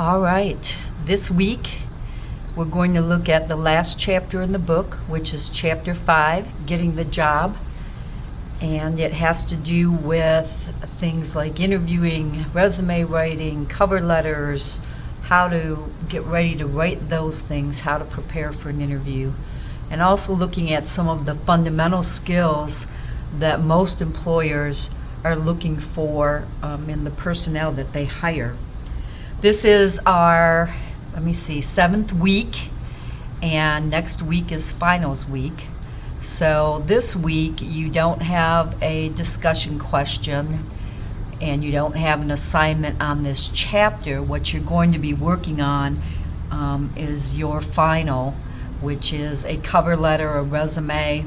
All right, this week we're going to look at the last chapter in the book, which is Chapter 5, Getting the Job. And it has to do with things like interviewing, resume writing, cover letters, how to get ready to write those things, how to prepare for an interview, and also looking at some of the fundamental skills that most employers are looking for in the personnel that they hire. This is our, 7th week, and next week is finals week. So this week you don't have a discussion question and you don't have an assignment on this chapter. What you're going to be working on is your final, which is a cover letter, a resume,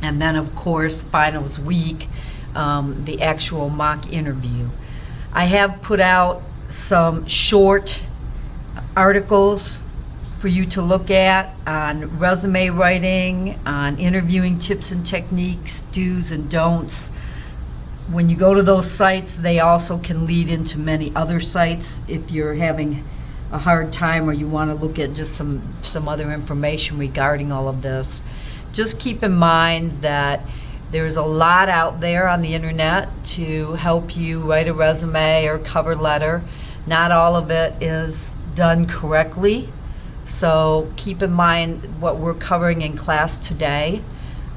and then of course finals week, the actual mock interview. I have put out some short articles for you to look at on resume writing, on interviewing tips and techniques, do's and don'ts. When you go to those sites, they also can lead into many other sites if you're having a hard time or you want to look at just some other information regarding all of this. Just keep in mind that there's a lot out there on the internet to help you write a resume or cover letter. Not all of it is done correctly, so keep in mind what we're covering in class today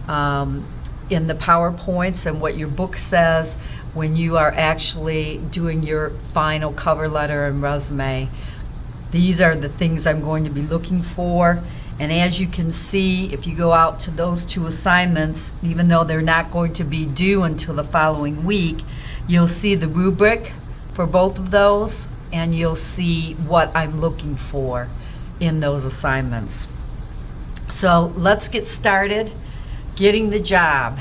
in the PowerPoints and what your book says when you are actually doing your final cover letter and resume. These are the things I'm going to be looking for. And as you can see, if you go out to those two assignments, even though they're not going to be due until the following week, you'll see the rubric for both of those, and you'll see what I'm looking for in those assignments. So let's get started. Getting the job.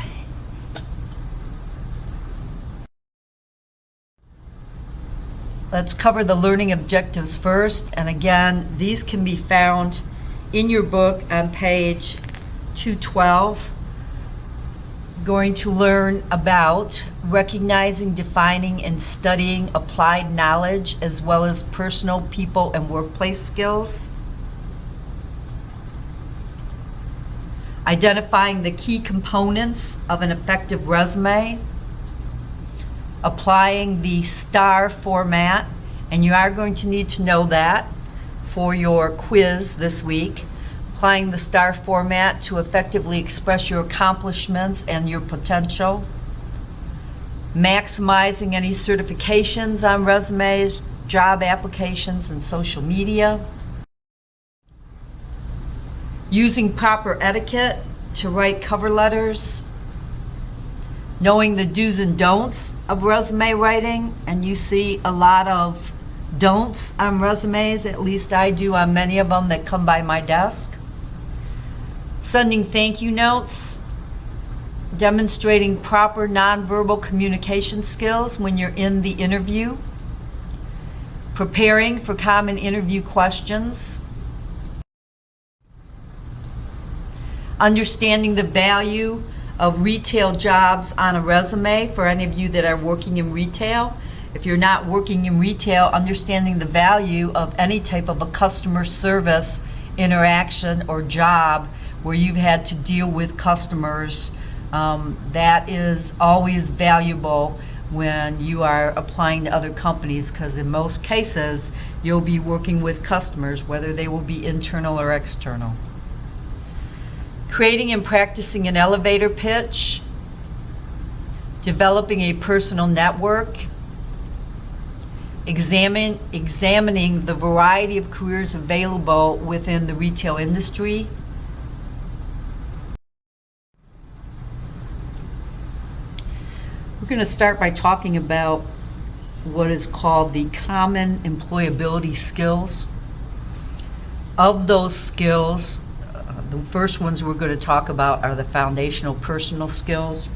Let's cover the learning objectives first, and again, these can be found in your book on page 212. Going to learn about recognizing, defining, and studying applied knowledge as well as personal, people, and workplace skills. Identifying the key components of an effective resume. Applying the STAR format, and you are going to need to know that for your quiz this week. Applying the STAR format to effectively express your accomplishments and your potential. Maximizing any certifications on resumes, job applications, and social media. Using proper etiquette to write cover letters. Knowing the do's and don'ts of resume writing, and you see a lot of don'ts on resumes, at least I do on many of them that come by my desk. Sending thank you notes. Demonstrating proper nonverbal communication skills when you're in the interview. Preparing for common interview questions. Understanding the value of retail jobs on a resume for any of you that are working in retail. If you're not working in retail, understanding the value of any type of a customer service interaction or job where you've had to deal with customers, that is always valuable when you are applying to other companies, because in most cases you'll be working with customers, whether they will be internal or external. Creating and practicing an elevator pitch. Developing a personal network. Examining the variety of careers available within the retail industry. We're going to start by talking about what is called the common employability skills. Of those skills, the first ones we're going to talk about are the foundational personal skills.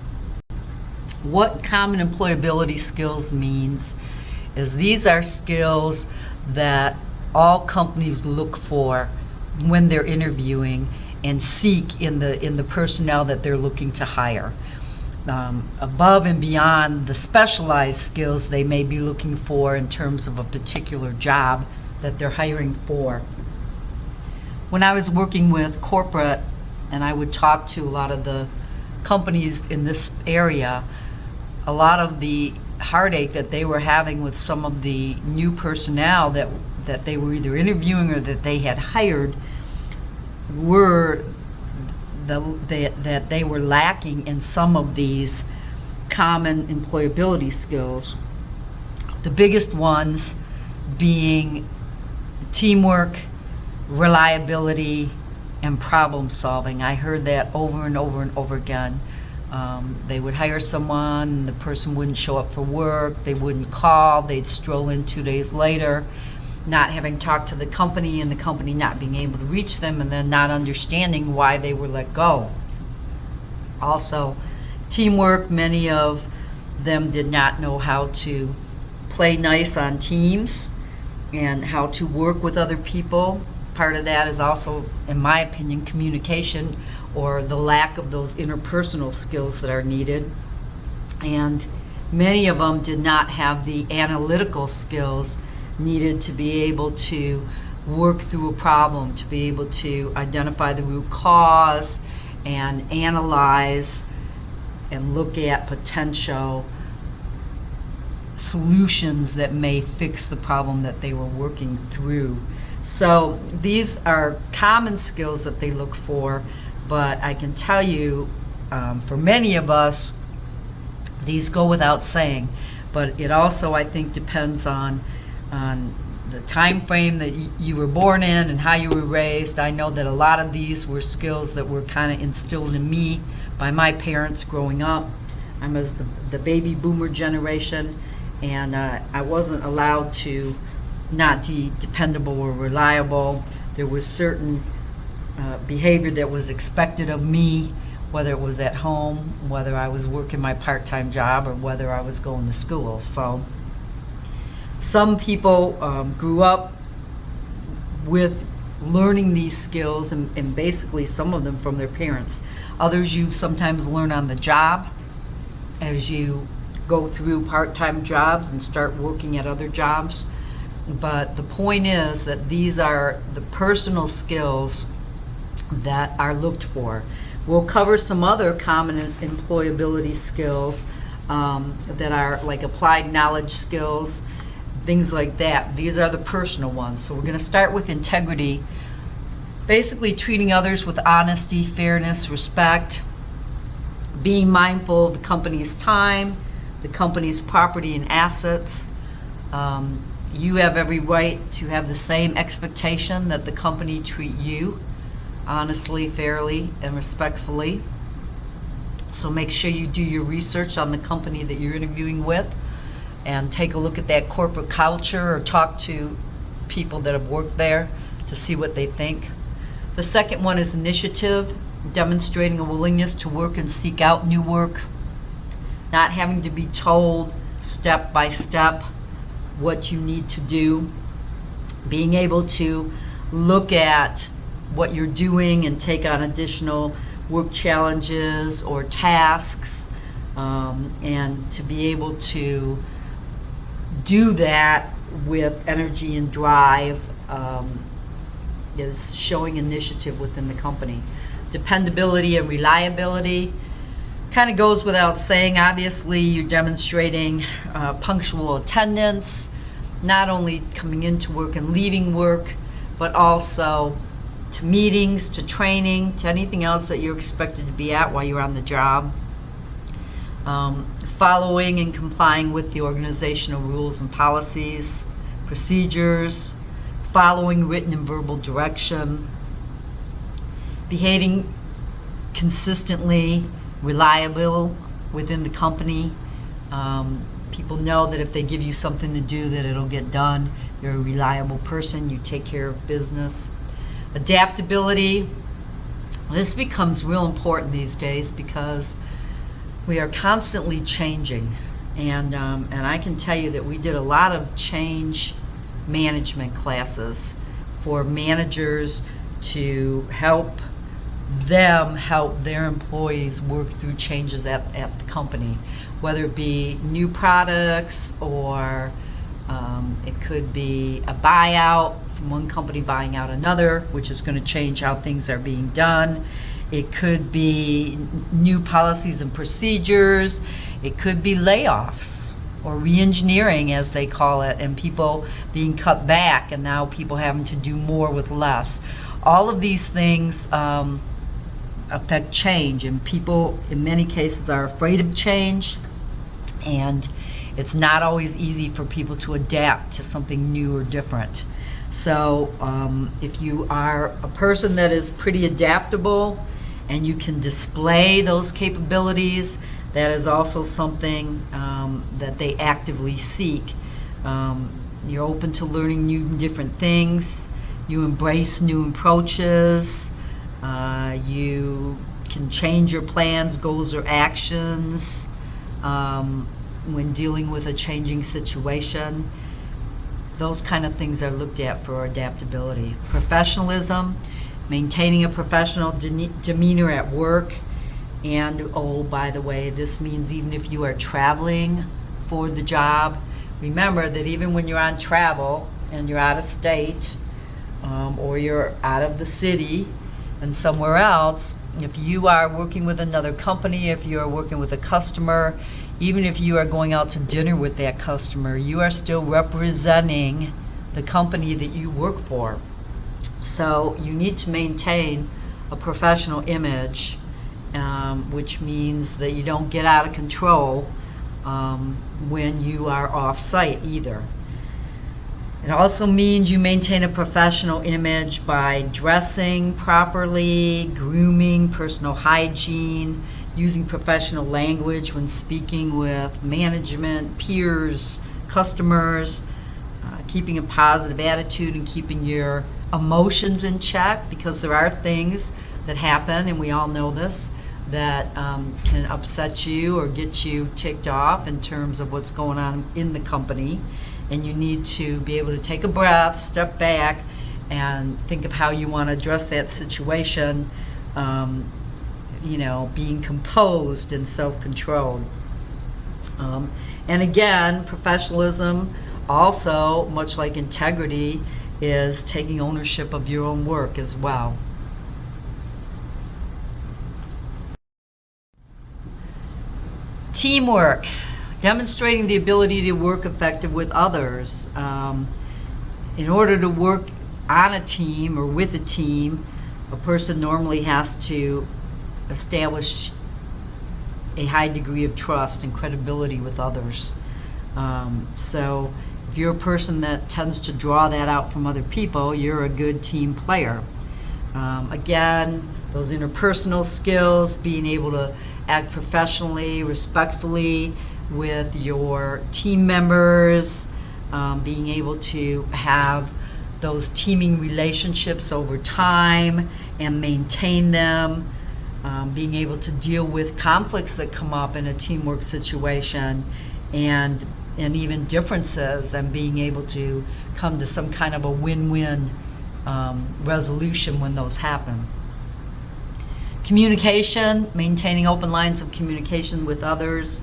What common employability skills means is these are skills that all companies look for when they're interviewing and seek in the personnel that they're looking to hire. above and beyond the specialized skills they may be looking for in terms of a particular job that they're hiring for. When I was working with corporate and I would talk to a lot of the companies in this area, a lot of the heartache that they were having with some of the new personnel that they were either interviewing or that they had hired were that they were lacking in some of these common employability skills. The biggest ones being teamwork, reliability, and problem solving. I heard that over and over and over again. They would hire someone, and the person wouldn't show up for work, they wouldn't call, they'd stroll in 2 days later, not having talked to the company and the company not being able to reach them, and then not understanding why they were let go. Also, teamwork, many of them did not know how to play nice on teams and how to work with other people. Part of that is also, in my opinion, communication, or the lack of those interpersonal skills that are needed. And many of them did not have the analytical skills needed to be able to work through a problem, to be able to identify the root cause and analyze and look at potential solutions that may fix the problem that they were working through. So these are common skills that they look for, but I can tell you, for many of us, these go without saying. But it also, I think, depends on the time frame that you were born in and how you were raised. I know that a lot of these were skills that were kind of instilled in me by my parents growing up. I'm the baby boomer generation, and I wasn't allowed to not be dependable or reliable. There was certain behavior that was expected of me, whether it was at home, whether I was working my part-time job, or whether I was going to school. So some people grew up with learning these skills, and basically some of them from their parents. Others you sometimes learn on the job as you go through part-time jobs and start working at other jobs. But the point is that these are the personal skills that are looked for. We'll cover some other common employability skills that are like applied knowledge skills, things like that. These are the personal ones. So we're going to start with integrity, basically treating others with honesty, fairness, respect, being mindful of the company's time, the company's property and assets. You have every right to have the same expectation that the company treat you honestly, fairly, and respectfully. So make sure you do your research on the company that you're interviewing with and take a look at that corporate culture, or talk to people that have worked there to see what they think. The second one is initiative, demonstrating a willingness to work and seek out new work, not having to be told step by step what you need to do, being able to look at what you're doing and take on additional work challenges or tasks, and to be able to do that with energy and drive is showing initiative within the company. Dependability and reliability kind of goes without saying. Obviously, you're demonstrating punctual attendance, not only coming into work and leaving work, but also to meetings, to training, to anything else that you're expected to be at while you're on the job. Following and complying with the organizational rules and policies, procedures, following written and verbal direction, behaving consistently, reliable within the company. People know that if they give you something to do, that it'll get done. You're a reliable person, you take care of business. Adaptability. This becomes real important these days because we are constantly changing, and I can tell you that we did a lot of change management classes for managers to help them help their employees work through changes at the company, whether it be new products or it could be a buyout from one company buying out another, which is going to change how things are being done. It could be new policies and procedures. It could be layoffs or re-engineering, as they call it, and people being cut back, and now people having to do more with less. All of these things affect change, and people in many cases are afraid of change, and it's not always easy for people to adapt to something new or different. So if you are a person that is pretty adaptable and you can display those capabilities, that is also something that they actively seek. You're open to learning new and different things. You embrace new approaches. You can change your plans, goals, or actions when dealing with a changing situation. Those kind of things are looked at for adaptability. Professionalism, maintaining a professional demeanor at work. And, oh, by the way, this means even if you are traveling for the job, remember that even when you're on travel and you're out of state or you're out of the city and somewhere else, if you are working with another company, if you are working with a customer, even if you are going out to dinner with that customer, you are still representing the company that you work for. So you need to maintain a professional image, which means that you don't get out of control when you are off-site either. It also means you maintain a professional image by dressing properly, grooming, personal hygiene, using professional language when speaking with management, peers, customers, keeping a positive attitude and keeping your emotions in check, because there are things that happen, and we all know this, that can upset you or get you ticked off in terms of what's going on in the company. And you need to be able to take a breath, step back, and think of how you want to address that situation, being composed and self-controlled. And again, professionalism also, much like integrity, is taking ownership of your own work as well. Teamwork, demonstrating the ability to work effective with others. In order to work on a team or with a team, a person normally has to establish a high degree of trust and credibility with others. So if you're a person that tends to draw that out from other people, you're a good team player. Again, those interpersonal skills, being able to act professionally, respectfully with your team members, being able to have those teaming relationships over time and maintain them, being able to deal with conflicts that come up in a teamwork situation and even differences, and being able to come to some kind of a win-win resolution when those happen. Communication, maintaining open lines of communication with others,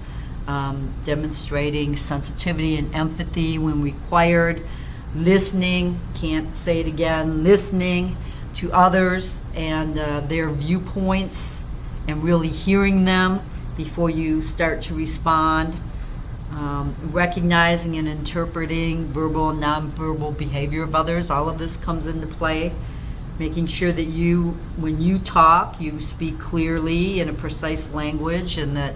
demonstrating sensitivity and empathy when required, listening, can't say it again, listening to others and their viewpoints and really hearing them before you start to respond, recognizing and interpreting verbal and nonverbal behavior of others. All of this comes into play. Making sure that when you talk, you speak clearly in a precise language, and that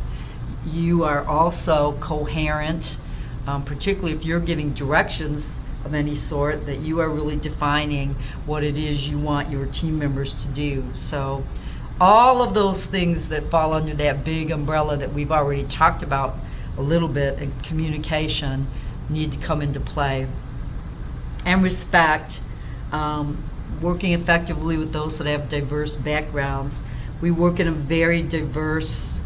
you are also coherent, particularly if you're giving directions of any sort, that you are really defining what it is you want your team members to do. So all of those things that fall under that big umbrella that we've already talked about a little bit in communication need to come into play. And respect, working effectively with those that have diverse backgrounds. We work in a very diverse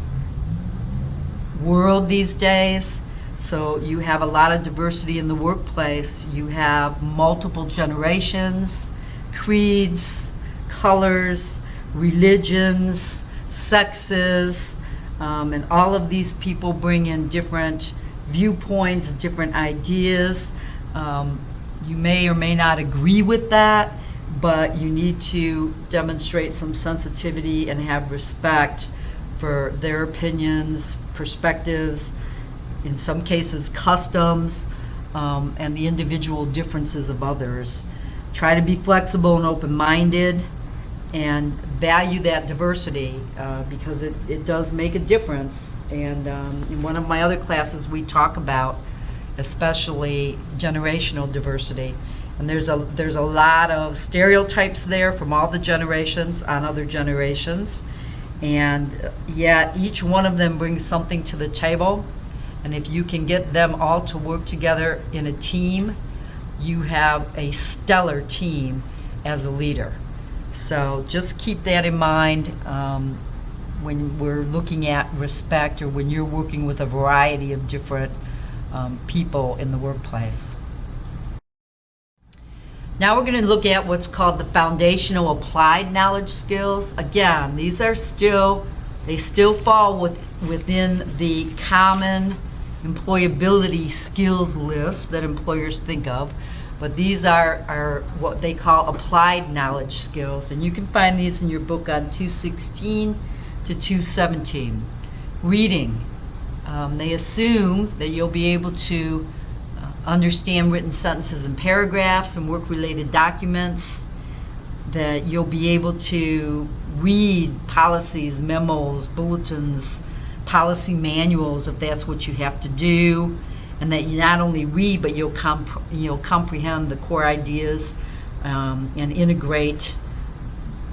world these days, so you have a lot of diversity in the workplace. You have multiple generations, creeds, colors, religions, sexes, and all of these people bring in different viewpoints, different ideas. You may or may not agree with that, but you need to demonstrate some sensitivity and have respect for their opinions, perspectives, in some cases customs, and the individual differences of others. Try to be flexible and open-minded and value that diversity because it does make a difference. And in one of my other classes, we talk about especially generational diversity. And there's a lot of stereotypes there from all the generations on other generations. And yet each one of them brings something to the table. And if you can get them all to work together in a team, you have a stellar team as a leader. So just keep that in mind when we're looking at respect or when you're working with a variety of different people in the workplace. Now we're going to look at what's called the foundational applied knowledge skills. Again, these are they still fall within the common employability skills list that employers think of, but these are what they call applied knowledge skills, and you can find these in your book on 216 to 217. Reading. They assume that you'll be able to understand written sentences and paragraphs and work-related documents, that you'll be able to read policies, memos, bulletins, policy manuals if that's what you have to do, and that you not only read but you'll comprehend the core ideas and integrate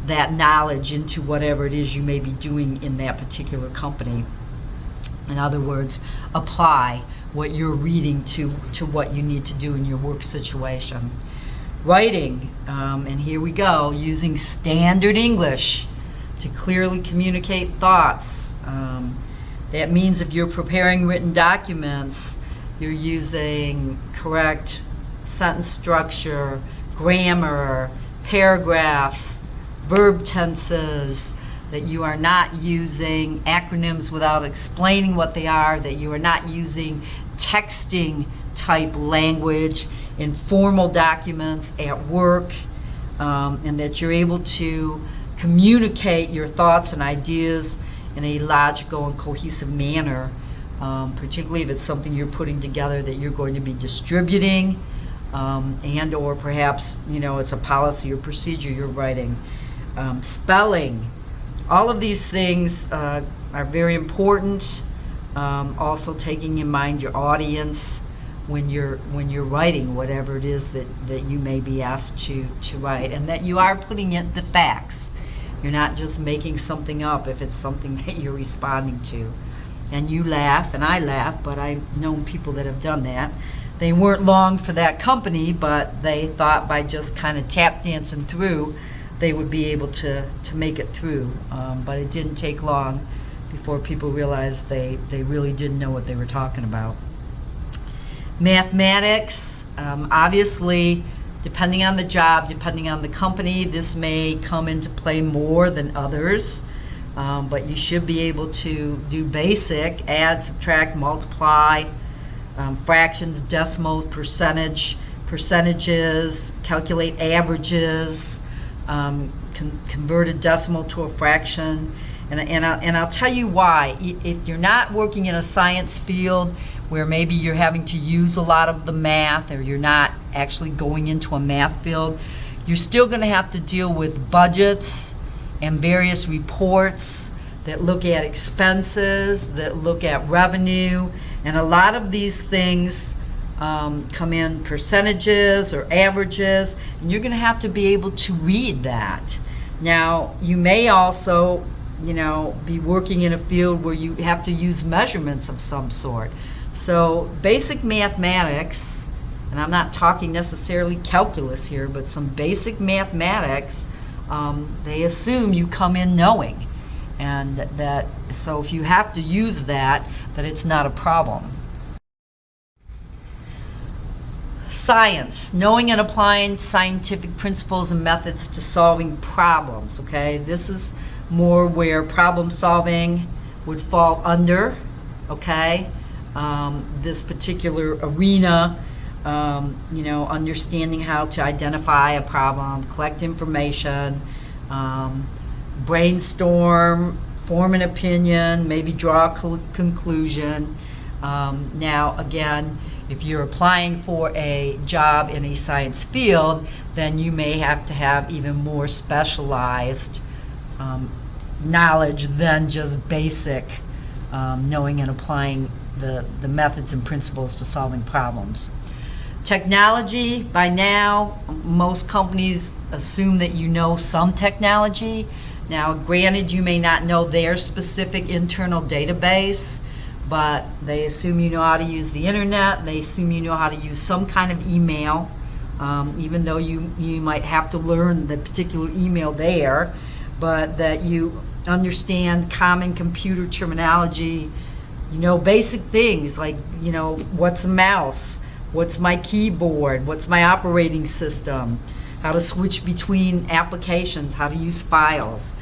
that knowledge into whatever it is you may be doing in that particular company. In other words, apply what you're reading to what you need to do in your work situation. Writing, and here we go, using standard English to clearly communicate thoughts. That means if you're preparing written documents, you're using correct sentence structure, grammar, paragraphs, verb tenses, that you are not using acronyms without explaining what they are, that you are not using texting type language in formal documents at work, and that you're able to communicate your thoughts and ideas in a logical and cohesive manner, particularly if it's something you're putting together that you're going to be distributing, and or perhaps it's a policy or procedure you're writing. Spelling. All of these things are very important. Also taking in mind your audience when you're writing whatever it is that you may be asked to write, and that you are putting in the facts. You're not just making something up if it's something that you're responding to. And you laugh, and I laugh, but I've known people that have done that. They weren't long for that company, but they thought by just kind of tap dancing through, they would be able to make it through. But it didn't take long before people realized they really didn't know what they were talking about. Mathematics, obviously, depending on the job, depending on the company, this may come into play more than others. But you should be able to do basic, add, subtract, multiply, fractions, decimals, percentages, calculate averages, convert a decimal to a fraction. And I'll tell you why. If you're not working in a science field where maybe you're having to use a lot of the math, or you're not actually going into a math field, you're still going to have to deal with budgets and various reports that look at expenses, that look at revenue, and a lot of these things come in percentages or averages, and you're going to have to be able to read that. Now, you may also, be working in a field where you have to use measurements of some sort. So basic mathematics, and I'm not talking necessarily calculus here, but some basic mathematics, they assume you come in knowing, and that so if you have to use that it's not a problem. Science, knowing and applying scientific principles and methods to solving problems, okay? This is more where problem solving would fall under, okay? This particular arena, understanding how to identify a problem, collect information, brainstorm, form an opinion, maybe draw a conclusion. Now, again, if you're applying for a job in a science field, then you may have to have even more specialized knowledge than just basic knowing and applying the methods and principles to solving problems. Technology, by now, most companies assume that you know some technology. Now, granted, you may not know their specific internal database, but they assume you know how to use the internet. They assume you know how to use some kind of email, even though you might have to learn the particular email there, but that you understand common computer terminology, basic things like, what's a mouse, what's my keyboard, what's my operating system, how to switch between applications, how to use files,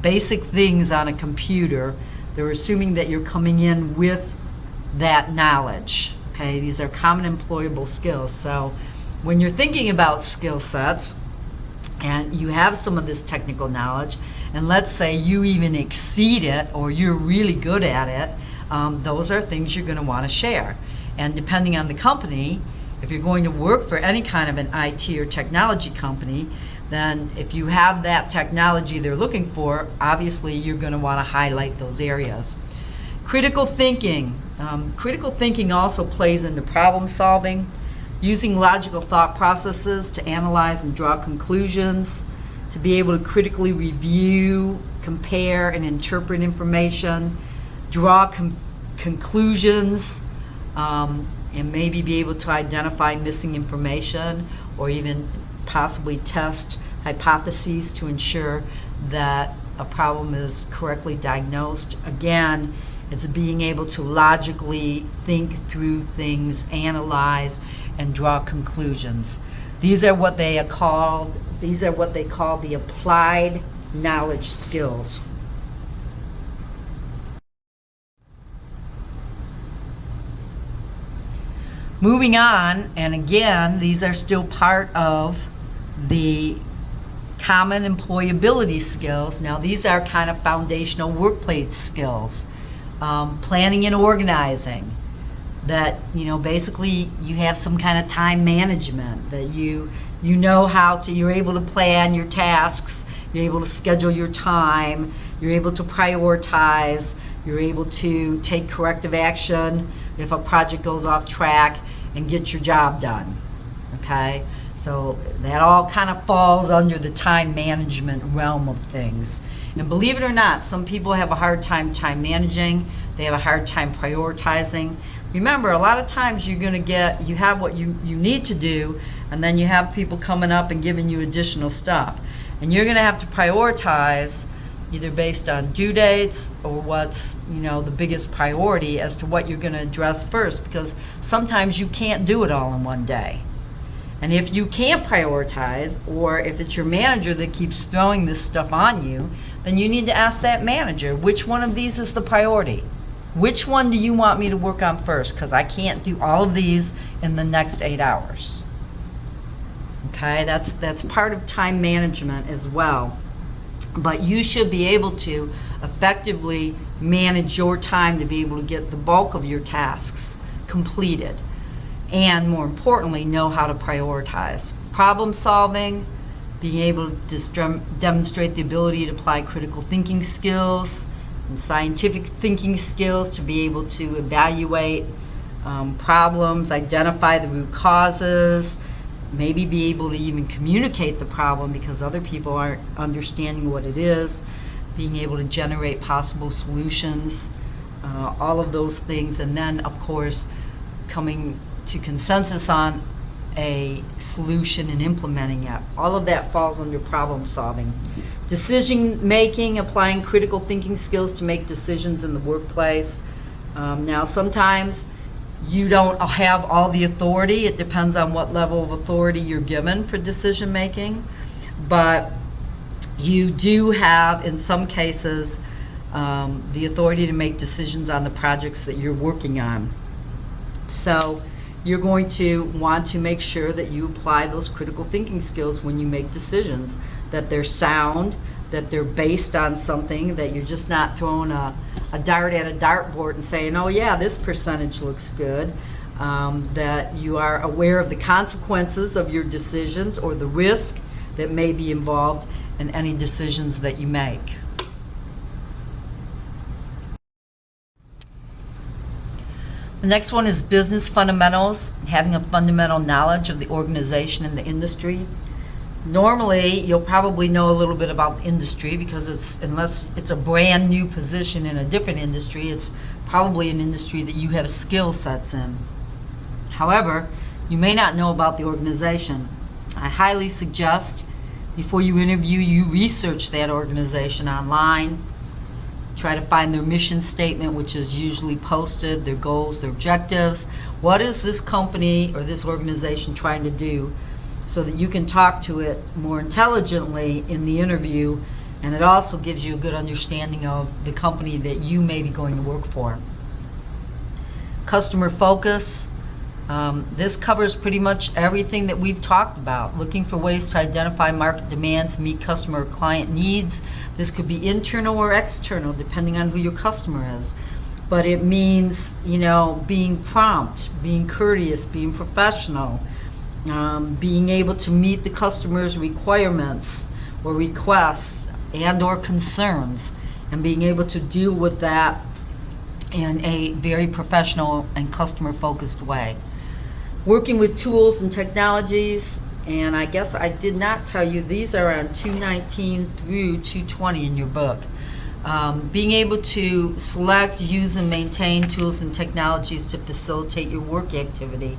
basic things on a computer. They're assuming that you're coming in with that knowledge, okay? These are common employable skills. So when you're thinking about skill sets and you have some of this technical knowledge, and let's say you even exceed it or you're really good at it, those are things you're going to want to share. And depending on the company, if you're going to work for any kind of an IT or technology company, then if you have that technology they're looking for, obviously you're going to want to highlight those areas. Critical thinking. Critical thinking also plays into problem solving, using logical thought processes to analyze and draw conclusions, to be able to critically review, compare, and interpret information, draw conclusions, and maybe be able to identify missing information or even possibly test hypotheses to ensure that a problem is correctly diagnosed. Again, it's being able to logically think through things, analyze, and draw conclusions. These are what they call the applied knowledge skills. Moving on, and again, these are still part of the common employability skills. Now, these are kind of foundational workplace skills. Planning and organizing, that, basically you have some kind of time management, that you know how to, you're able to plan your tasks, you're able to schedule your time, you're able to prioritize, you're able to take corrective action if a project goes off track and get your job done, okay? So that all kind of falls under the time management realm of things. And believe it or not, some people have a hard time managing, they have a hard time prioritizing. Remember, a lot of times you have what you need to do, and then you have people coming up and giving you additional stuff. And you're gonna have to prioritize either based on due dates or what's, the biggest priority as to what you're gonna address first, because sometimes you can't do it all in one day. And if you can't prioritize, or if it's your manager that keeps throwing this stuff on you, then you need to ask that manager, which one of these is the priority? Which one do you want me to work on first? Because I can't do all of these in the next 8 hours. Okay, that's part of time management as well. But you should be able to effectively manage your time to be able to get the bulk of your tasks completed. And more importantly, know how to prioritize. Problem solving, being able to demonstrate the ability to apply critical thinking skills and scientific thinking skills to be able to evaluate problems, identify the root causes, maybe be able to even communicate the problem because other people aren't understanding what it is, being able to generate possible solutions, all of those things, and then, of course, coming to consensus on a solution and implementing it. All of that falls under problem solving. Decision making, applying critical thinking skills to make decisions in the workplace. Now, sometimes You don't have all the authority. It depends on what level of authority you're given for decision making. But you do have, in some cases, the authority to make decisions on the projects that you're working on. So you're going to want to make sure that you apply those critical thinking skills when you make decisions, that they're sound, that they're based on something, that you're just not throwing a dart at a dartboard and saying, oh yeah, this percentage looks good, that you are aware of the consequences of your decisions or the risk that may be involved in any decisions that you make. The next one is business fundamentals, having a fundamental knowledge of the organization and the industry. Normally, you'll probably know a little bit about the industry because unless it's a brand new position in a different industry, it's probably an industry that you have skill sets in. However, you may not know about the organization. I highly suggest before you interview, you research that organization online. Try to find their mission statement, which is usually posted, their goals, their objectives. What is this company or this organization trying to do, so that you can talk to it more intelligently in the interview, and it also gives you a good understanding of the company that you may be going to work for. Customer focus. This covers pretty much everything that we've talked about. Looking for ways to identify market demands, meet customer or client needs. This could be internal or external, depending on who your customer is. But it means, being prompt, being courteous, being professional, being able to meet the customer's requirements or requests and or concerns, and being able to deal with that in a very professional and customer-focused way. Working with tools and technologies, and I guess I did not tell you, these are on 219 through 220 in your book. Being able to select, use, and maintain tools and technologies to facilitate your work activity.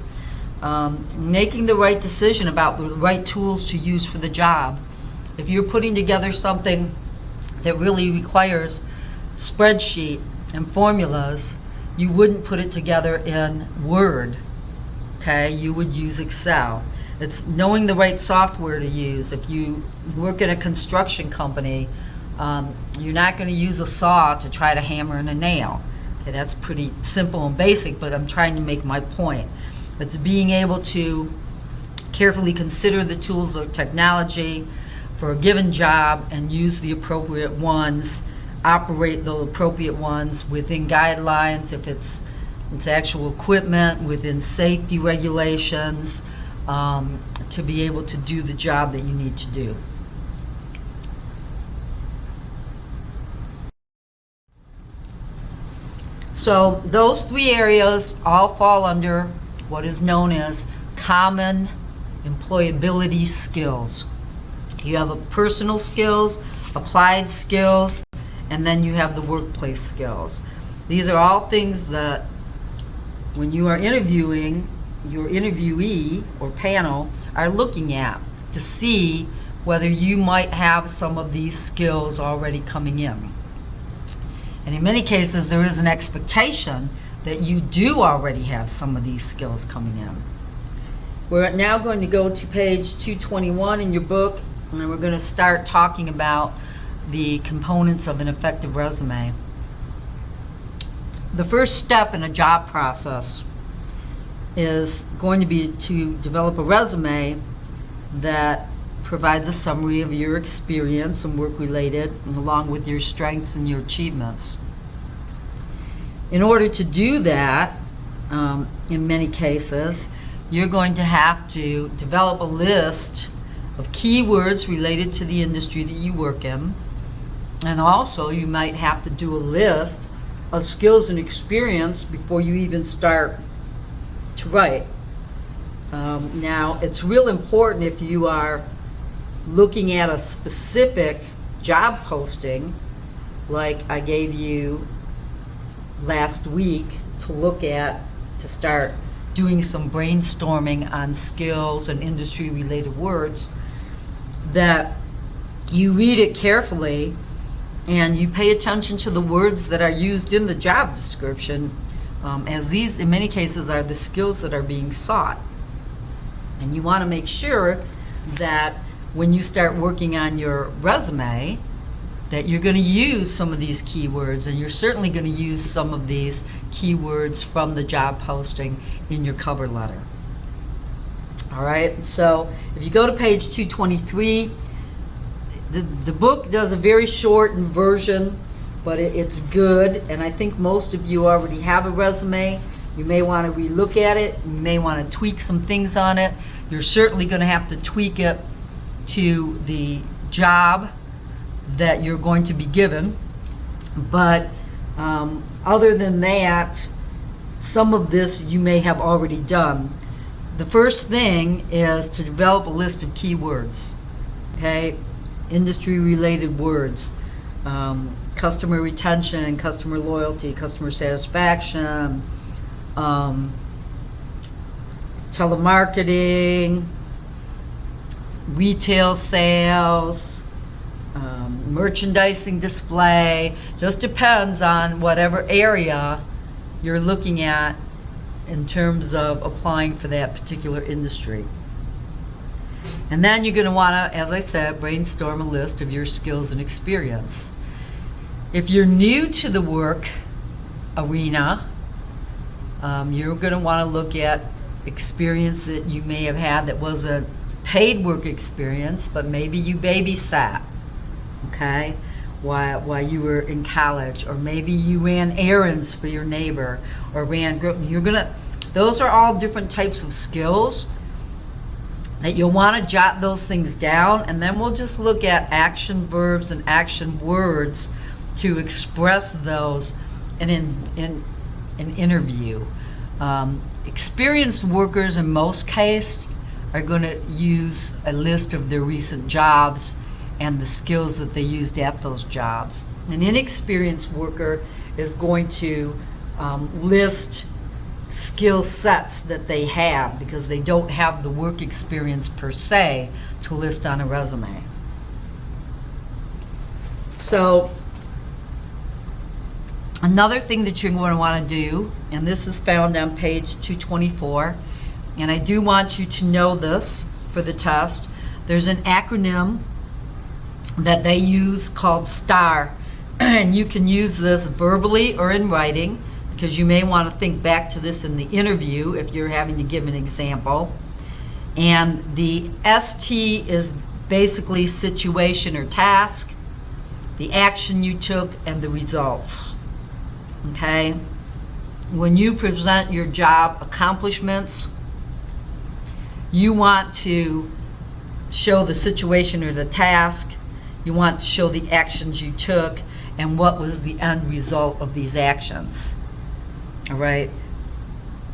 Making the right decision about the right tools to use for the job. If you're putting together something that really requires spreadsheet and formulas, you wouldn't put it together in Word, okay? You would use Excel. It's knowing the right software to use. If you work in a construction company, you're not going to use a saw to try to hammer in a nail. Okay, that's pretty simple and basic, but I'm trying to make my point. It's being able to carefully consider the tools or technology for a given job and use the appropriate ones, operate the appropriate ones within guidelines, if it's actual equipment, within safety regulations, to be able to do the job that you need to do. So those three areas all fall under what is known as common employability skills. You have personal skills, applied skills, and then you have the workplace skills. These are all things that when you are interviewing, your interviewee or panel are looking at to see whether you might have some of these skills already coming in. And in many cases, there is an expectation that you do already have some of these skills coming in. We're now going to go to page 221 in your book, and we're going to start talking about the components of an effective resume. The first step in a job process is going to be to develop a resume that provides a summary of your experience and work-related, along with your strengths and your achievements. In order to do that, in many cases, you're going to have to develop a list of keywords related to the industry that you work in, and also you might have to do a list of skills and experience before you even start to write. Now, it's real important if you are looking at a specific job posting, like I gave you last week, to start doing some brainstorming on skills and industry related words, that you read it carefully and you pay attention to the words that are used in the job description, as these, in many cases, are the skills that are being sought. And you want to make sure that when you start working on your resume, that you're going to use some of these keywords, and you're certainly going to use some of these keywords from the job posting in your cover letter. All right, so if you go to page 223, the book does a very shortened version, but it's good, and I think most of you already have a resume. You may want to relook at it. You may want to tweak some things on it. You're certainly going to have to tweak it to the job that you're going to be given. But other than that, some of this you may have already done. The first thing is to develop a list of keywords, okay? Industry-related words, customer retention, customer loyalty, customer satisfaction, telemarketing, retail sales, merchandising display. Just depends on whatever area you're looking at in terms of applying for that particular industry. And then you're going to want to, as I said, brainstorm a list of your skills and experience. If you're new to the work arena, you're going to want to look at experience that you may have had that was a paid work experience, but maybe you babysat, okay, while you were in college, or maybe you ran errands for your neighbor, or those are all different types of skills that you'll want to jot those things down, and then we'll just look at action verbs and action words to express those in an interview. Experienced workers in most cases are going to use a list of their recent jobs and the skills that they used at those jobs. An inexperienced worker is going to list skill sets that they have because they don't have the work experience per se to list on a resume. So another thing that you're going to want to do, and this is found on page 224, and I do want you to know this for the test. There's an acronym that they use called STAR, and you can use this verbally or in writing, because you may want to think back to this in the interview if you're having to give an example. And the ST is basically situation or task, the action you took, and the results. Okay? When you present your job accomplishments, you want to show the situation or the task, you want to show the actions you took, and what was the end result of these actions. All right?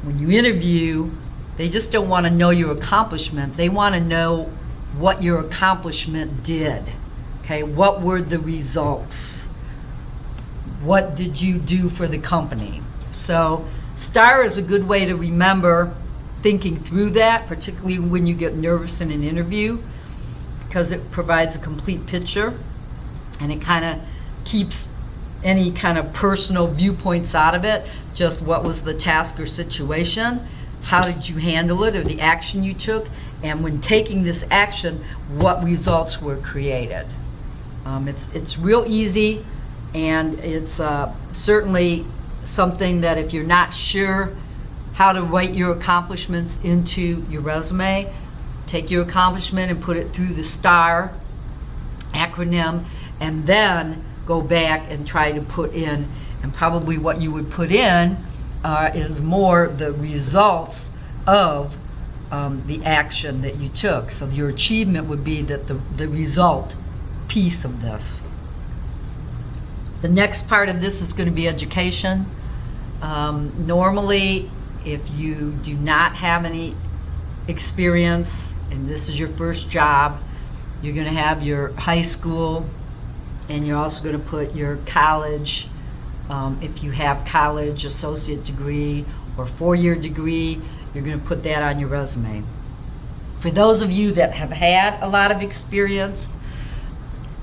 When you interview, they just don't want to know your accomplishment. They want to know what your accomplishment did. Okay? What were the results? What did you do for the company? So STAR is a good way to remember thinking through that, particularly when you get nervous in an interview, because it provides a complete picture and it kind of keeps any kind of personal viewpoints out of it. Just what was the task or situation, how did you handle it, or the action you took, and when taking this action, what results were created. It's real easy, and it's certainly something that if you're not sure how to write your accomplishments into your resume, take your accomplishment and put it through the STAR acronym, and then go back and try to put in, and probably what you would put in is more the results of the action that you took. So your achievement would be that the result piece of this. The next part of this is going to be education. Normally, if you do not have any experience and this is your first job, you're going to have your high school, and you're also going to put your college, if you have college, associate degree, or four-year degree, you're going to put that on your resume. For those of you that have had a lot of experience,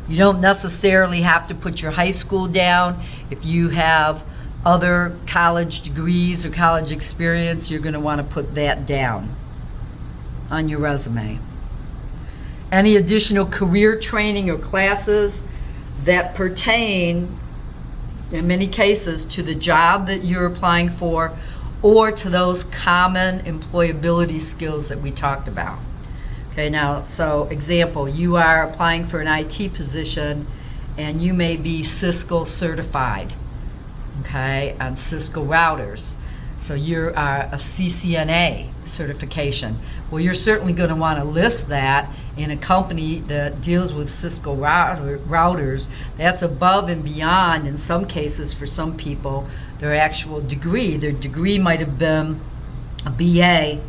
you don't necessarily have to put your high school down. If you have other college degrees or college experience, you're going to want to put that down on your resume. Any additional career training or classes that pertain, in many cases, to the job that you're applying for or to those common employability skills that we talked about. Okay, now, so example, you are applying for an IT position and you may be Cisco certified, okay, on Cisco routers. So you're a CCNA certification. Well, you're certainly going to want to list that in a company that deals with Cisco routers. That's above and beyond, in some cases, for some people, their actual degree. Their degree might have been a BA,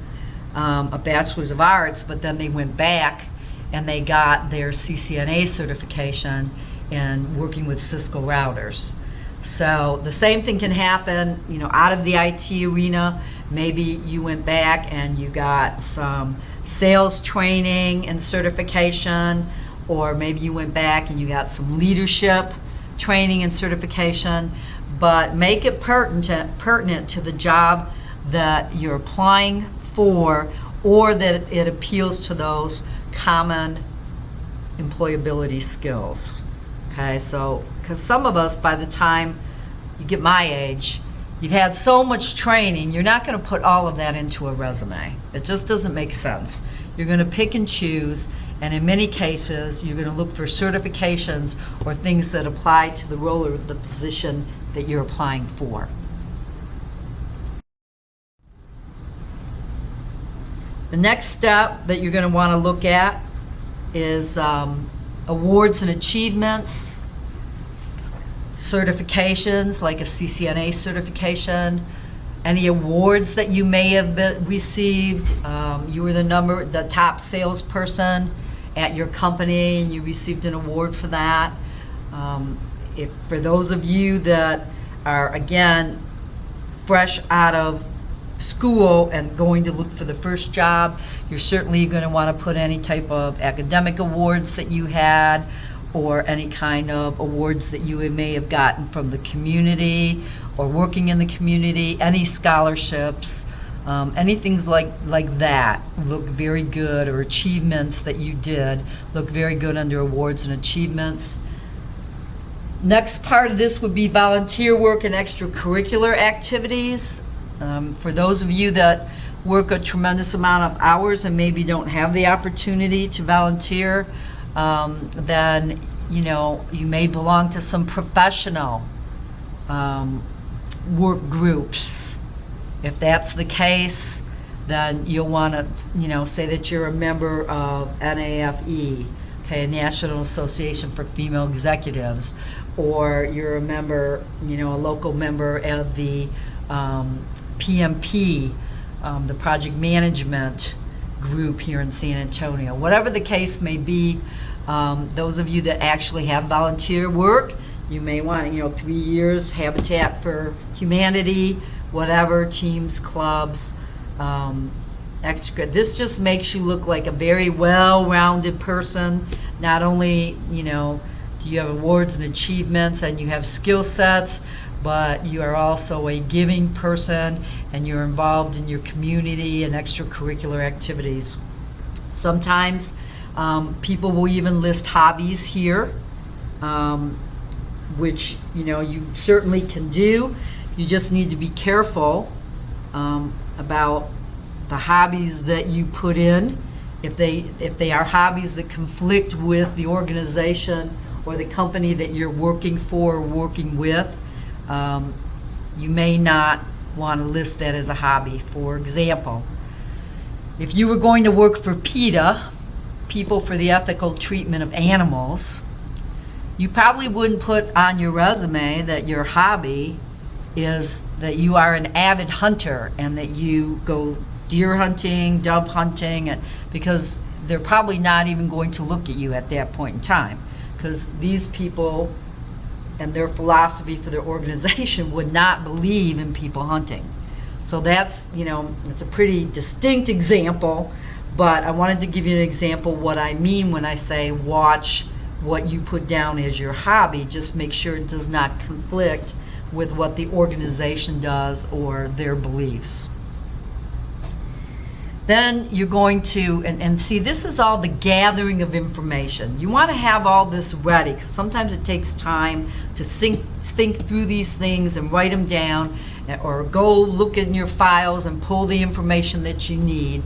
a Bachelor's of Arts, but then they went back and they got their CCNA certification in working with Cisco routers. So the same thing can happen, you know, out of the IT arena. Maybe you went back and you got some sales training and certification, or maybe you went back and you got some leadership training and certification, but make it pertinent to the job that you're applying for, or that it appeals to those common employability skills. Okay, so, because some of us, by the time you get my age, you've had so much training, you're not going to put all of that into a resume. It just doesn't make sense. You're going to pick and choose, and in many cases, you're going to look for certifications or things that apply to the role or the position that you're applying for. The next step that you're going to want to look at is awards and achievements, certifications like a CCNA certification, any awards that you may have received. You were the top salesperson at your company and you received an award for that. If for those of you that are, again, fresh out of school and going to look for the first job, you're certainly going to want to put any type of academic awards that you had, or any kind of awards that you may have gotten from the community or working in the community, any scholarships, anything like that look very good, or achievements that you did look very good under awards and achievements. Next part of this would be volunteer work and extracurricular activities. For those of you that work a tremendous amount of hours and maybe don't have the opportunity to volunteer, then you know you may belong to some professional work groups. If that's the case, then you'll want to say that you're a member of NAFE, okay, National Association for Female Executives, or you're a member, a local member of the PMP, the project management group here in San Antonio. Whatever the case may be, those of you that actually have volunteer work, you may want, 3 years, Habitat for Humanity, whatever, teams, clubs, extra. This just makes you look like a very well-rounded person. Not only, do you have awards and achievements and you have skill sets, but you are also a giving person and you're involved in your community and extracurricular activities. Sometimes people will even list hobbies here, which you certainly can do. You just need to be careful about the hobbies that you put in. If they are hobbies that conflict with the organization or the company that you're working for or working with, you may not want to list that as a hobby. For example, if you were going to work for PETA, People for the Ethical Treatment of Animals, you probably wouldn't put on your resume that your hobby is that you are an avid hunter and that you go deer hunting, dove hunting, because they're probably not even going to look at you at that point in time, because these people and their philosophy for their organization would not believe in people hunting. So that's, it's a pretty distinct example, but I wanted to give you an example what I mean when I say watch what you put down as your hobby. Just make sure it does not conflict with what the organization does or their beliefs. Then you're going to, and see, this is all the gathering of information. You want to have all this ready, because sometimes it takes time to think through these things and write them down, or go look in your files and pull the information that you need.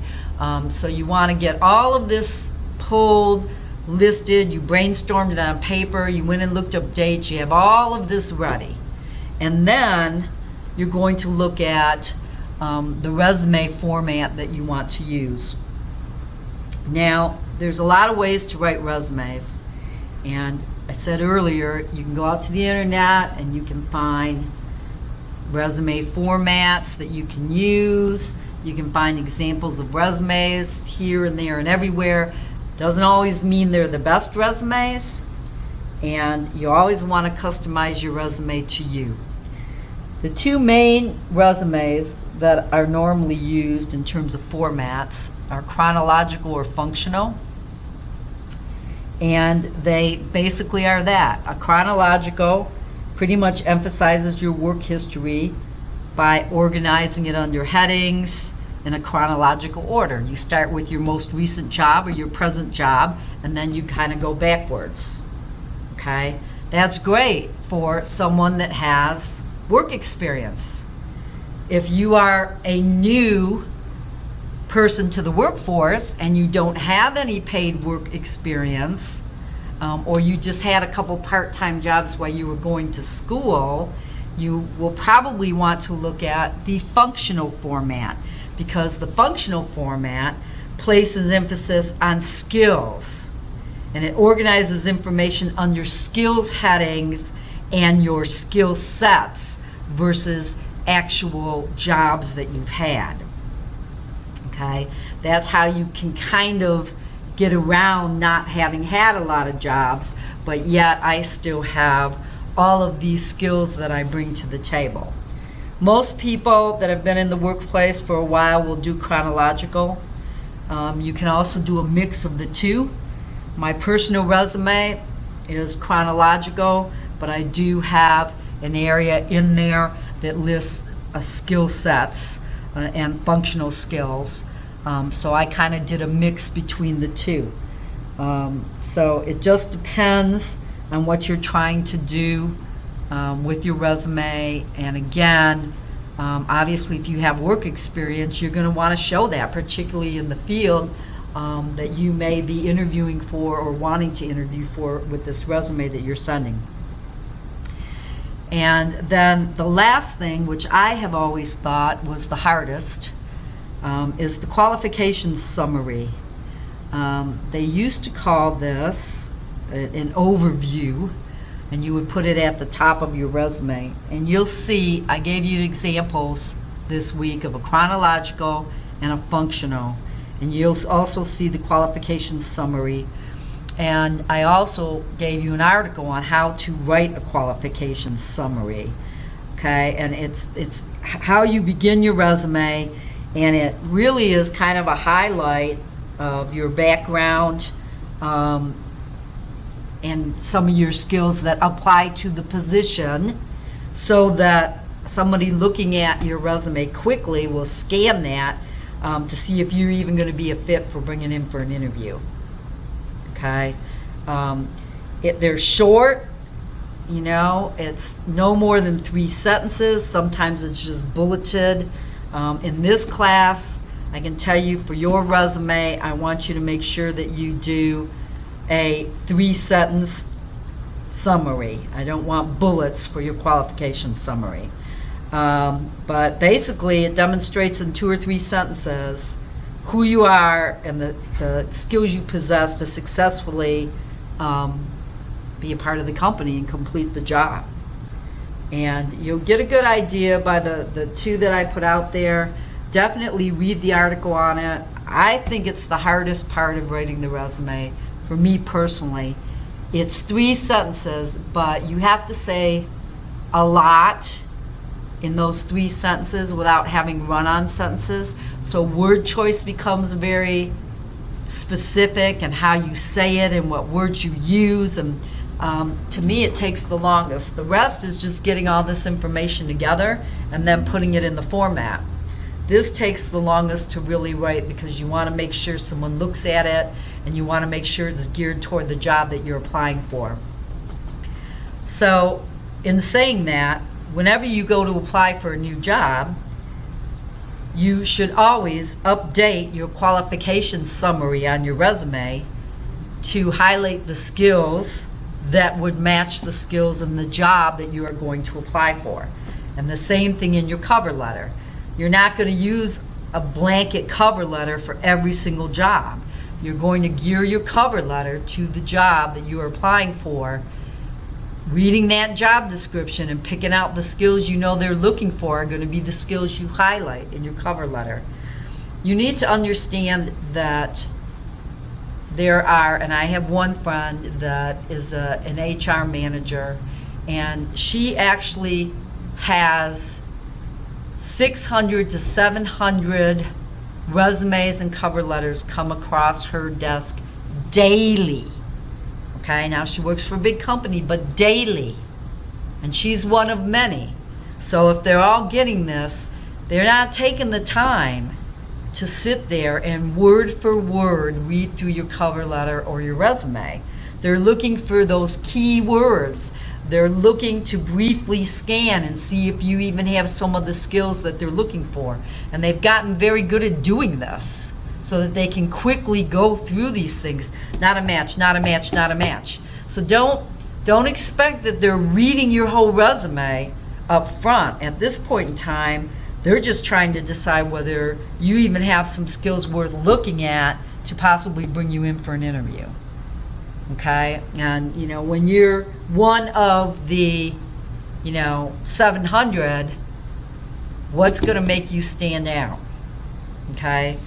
So you want to get all of this pulled, listed, you brainstormed it on paper, you went and looked up dates, you have all of this ready. And then you're going to look at the resume format that you want to use. Now, there's a lot of ways to write resumes, and I said earlier, you can go out to the internet and you can find resume formats that you can use. You can find examples of resumes here and there and everywhere. Doesn't always mean they're the best resumes, and you always want to customize your resume to you. The two main resumes that are normally used in terms of formats are chronological or functional. And they basically are that. A chronological pretty much emphasizes your work history by organizing it under headings in a chronological order. You start with your most recent job or your present job, and then you kind of go backwards. Okay? That's great for someone that has work experience. If you are a new person to the workforce and you don't have any paid work experience, or you just had a couple part-time jobs while you were going to school, you will probably want to look at the functional format, because the functional format places emphasis on skills, and it organizes information under skills headings and your skill sets versus actual jobs that you've had. Okay, that's how you can kind of get around not having had a lot of jobs, but yet I still have all of these skills that I bring to the table. Most people that have been in the workplace for a while will do chronological. You can also do a mix of the two. My personal resume is chronological, but I do have an area in there that lists skill sets and functional skills. So I kind of did a mix between the two. So it just depends on what you're trying to do with your resume. And again, obviously if you have work experience, you're going to want to show that, particularly in the field that you may be interviewing for or wanting to interview for with this resume that you're sending. And then the last thing, which I have always thought was the hardest, is the Qualifications Summary. They used to call this an overview, and you would put it at the top of your resume. And you'll see, I gave you examples this week of a chronological and a functional. And you'll also see the Qualifications Summary. And I also gave you an article on how to write a qualifications summary. Okay, and it's how you begin your resume, and it really is kind of a highlight of your background and some of your skills that apply to the position, so that somebody looking at your resume quickly will scan that to see if you're even going to be a fit for bringing in for an interview. Okay, they're short, you know, it's no more than 3 sentences. Sometimes it's just bulleted. In this class, I can tell you for your resume, I want you to make sure that you do a 3-sentence summary. I don't want bullets for your qualification summary. But basically, it demonstrates in 2 or 3 sentences who you are and the skills you possess to successfully be a part of the company and complete the job. And you'll get a good idea by the 2 that I put out there. Definitely read the article on it. I think it's the hardest part of writing the resume for me personally. It's 3 sentences, but you have to say a lot in those 3 sentences without having run-on sentences. So word choice becomes very specific, and how you say it and what words you use, and To me, it takes the longest. The rest is just getting all this information together and then putting it in the format. This takes the longest to really write because you want to make sure someone looks at it and you want to make sure it's geared toward the job that you're applying for. So, in saying that, whenever you go to apply for a new job, you should always update your qualifications summary on your resume to highlight the skills that would match the skills in the job that you are going to apply for. And the same thing in your cover letter. You're not going to use a blanket cover letter for every single job. You're going to gear your cover letter to the job that you are applying for. Reading that job description and picking out the skills you know they're looking for are going to be the skills you highlight in your cover letter. You need to understand that there are, and I have one friend that is an HR manager, and she actually has 600 to 700 resumes and cover letters come across her desk daily. Okay, now she works for a big company, but daily. And she's one of many. So if they're all getting this, they're not taking the time to sit there and word for word read through your cover letter or your resume. They're looking for those key words. They're looking to briefly scan and see if you even have some of the skills that they're looking for. And they've gotten very good at doing this so that they can quickly go through these things. Not a match, not a match, not a match. So don't expect that they're reading your whole resume up front. At this point in time, they're just trying to decide whether you even have some skills worth looking at to possibly bring you in for an interview. Okay? And, when you're one of the, 700, what's going to make you stand out? Okay?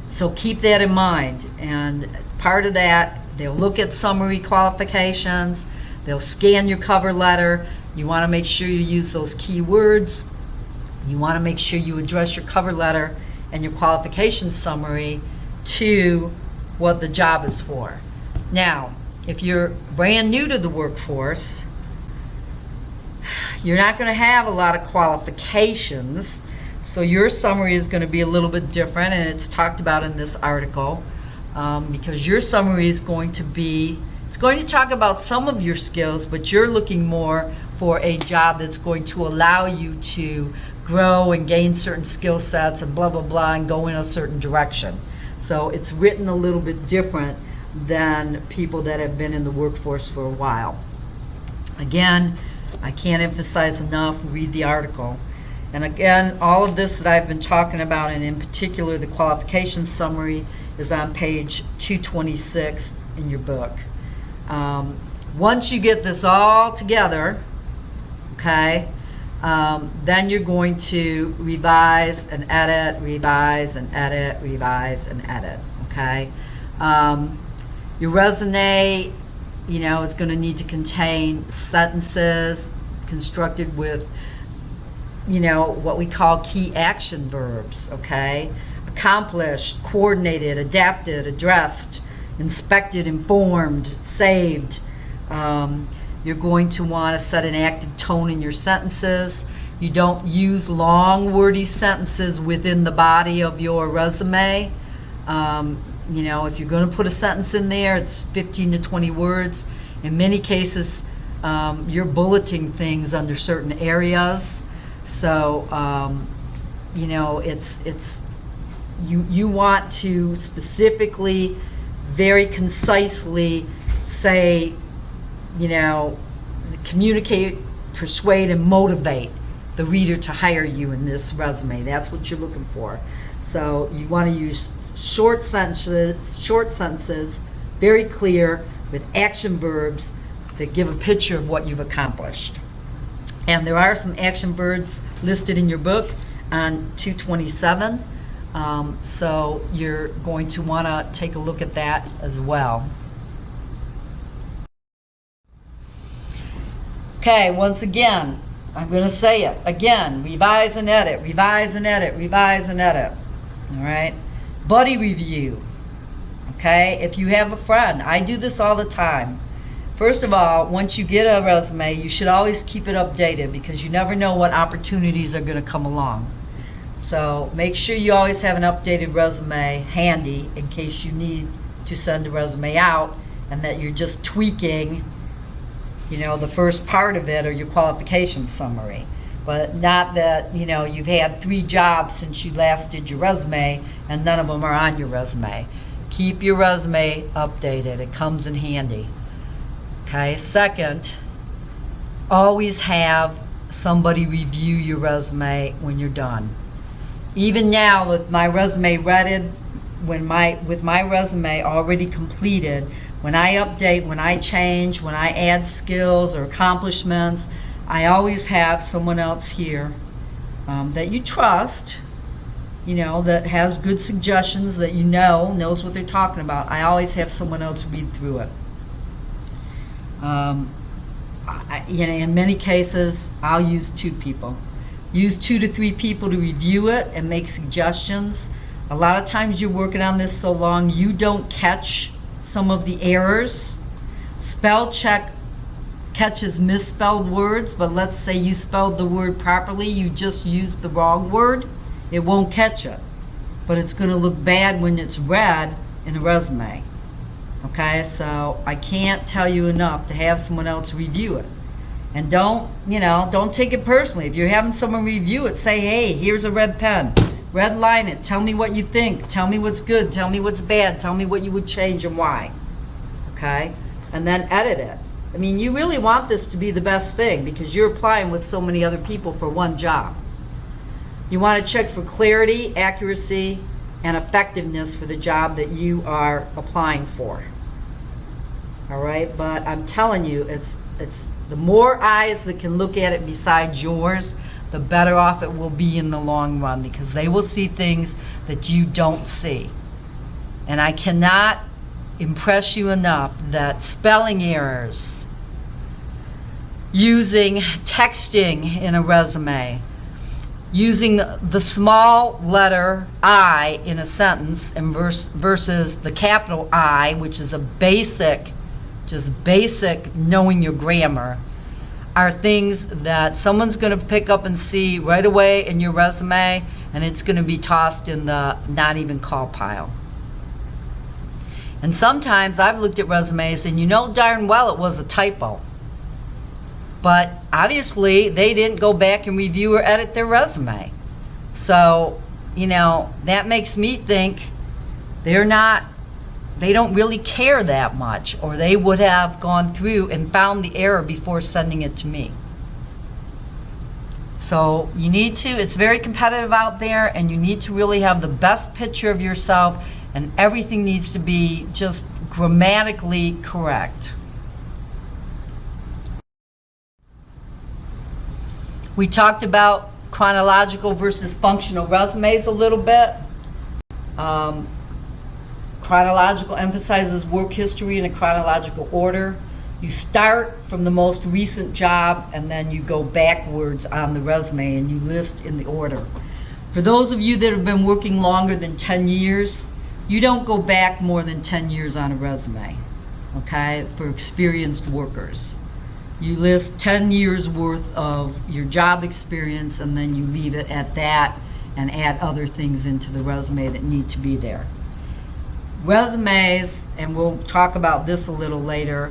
So keep that in mind. And part of that, they'll look at summary qualifications. They'll scan your cover letter. You want to make sure you use those key words. You want to make sure you address your cover letter and your qualifications summary to what the job is for. Now, if you're brand new to the workforce, you're not going to have a lot of qualifications, so your summary is going to be a little bit different, and it's talked about in this article, because your summary is going to talk about some of your skills, but you're looking more for a job that's going to allow you to grow and gain certain skill sets and blah, blah, blah, and go in a certain direction. So it's written a little bit different than people that have been in the workforce for a while. Again, I can't emphasize enough, read the article. And again, all of this that I've been talking about, and in particular the qualifications summary, is on page 226 in your book. Once you get this all together, okay, then you're going to revise and edit, revise and edit, revise and edit, okay? Your resume, is going to need to contain sentences constructed with, what we call key action verbs, okay? Accomplished, coordinated, adapted, addressed, inspected, informed, saved. You're going to want to set an active tone in your sentences. You don't use long, wordy sentences within the body of your resume. If you're going to put a sentence in there, it's 15 to 20 words. In many cases, you're bulleting things under certain areas. So, you want to specifically, very concisely say, communicate, persuade, and motivate the reader to hire you in this resume. That's what you're looking for. So you want to use short sentences, very clear, with action verbs that give a picture of what you've accomplished. And there are some action verbs listed in your book on 227. So you're going to want to take a look at that as well. Okay, once again, I'm going to say it again, revise and edit, revise and edit, revise and edit. All right? Buddy review. Okay? If you have a friend, I do this all the time. First of all, once you get a resume, you should always keep it updated because you never know what opportunities are going to come along. So make sure you always have an updated resume handy in case you need to send a resume out, and that you're just tweaking, the first part of it or your qualifications summary. But not that, you've had 3 jobs since you last did your resume and none of them are on your resume. Keep your resume updated. It comes in handy. Okay, second, always have somebody review your resume when you're done. Even now with my resume readied, with my resume already completed, when I update, when I change, when I add skills or accomplishments, I always have someone else here that you trust, that has good suggestions, that knows what they're talking about. I always have someone else read through it. In many cases, I'll use 2 people. Use 2 to 3 people to review it and make suggestions. A lot of times you're working on this so long, you don't catch some of the errors. Spell check catches misspelled words, but let's say you spelled the word properly, you just used the wrong word, it won't catch it. But it's going to look bad when it's read in a resume. Okay, so I can't tell you enough to have someone else review it. And don't take it personally. If you're having someone review it, say, hey, here's a red pen. Red line it. Tell me what you think. Tell me what's good. Tell me what's bad. Tell me what you would change and why. Okay? And then edit it. I mean, you really want this to be the best thing because you're applying with so many other people for one job. You want to check for clarity, accuracy, and effectiveness for the job that you are applying for. All right? But I'm telling you, it's the more eyes that can look at it besides yours, the better off it will be in the long run because they will see things that you don't see. And I cannot impress you enough that spelling errors, using texting in a resume, using the small letter I in a sentence and versus the capital I, which is just basic knowing your grammar, are things that someone's going to pick up and see right away in your resume, and it's going to be tossed in the not even called pile. And sometimes I've looked at resumes and darn well it was a typo. But obviously they didn't go back and review or edit their resume. So, that makes me think they don't really care that much, or they would have gone through and found the error before sending it to me. So it's very competitive out there, and you need to really have the best picture of yourself, and everything needs to be just grammatically correct. We talked about chronological versus functional resumes a little bit. Chronological emphasizes work history in a chronological order. You start from the most recent job and then you go backwards on the resume and you list in the order. For those of you that have been working longer than 10 years, you don't go back more than 10 years on a resume, okay, for experienced workers. You list 10 years worth of your job experience and then you leave it at that and add other things into the resume that need to be there. Resumes, and we'll talk about this a little later,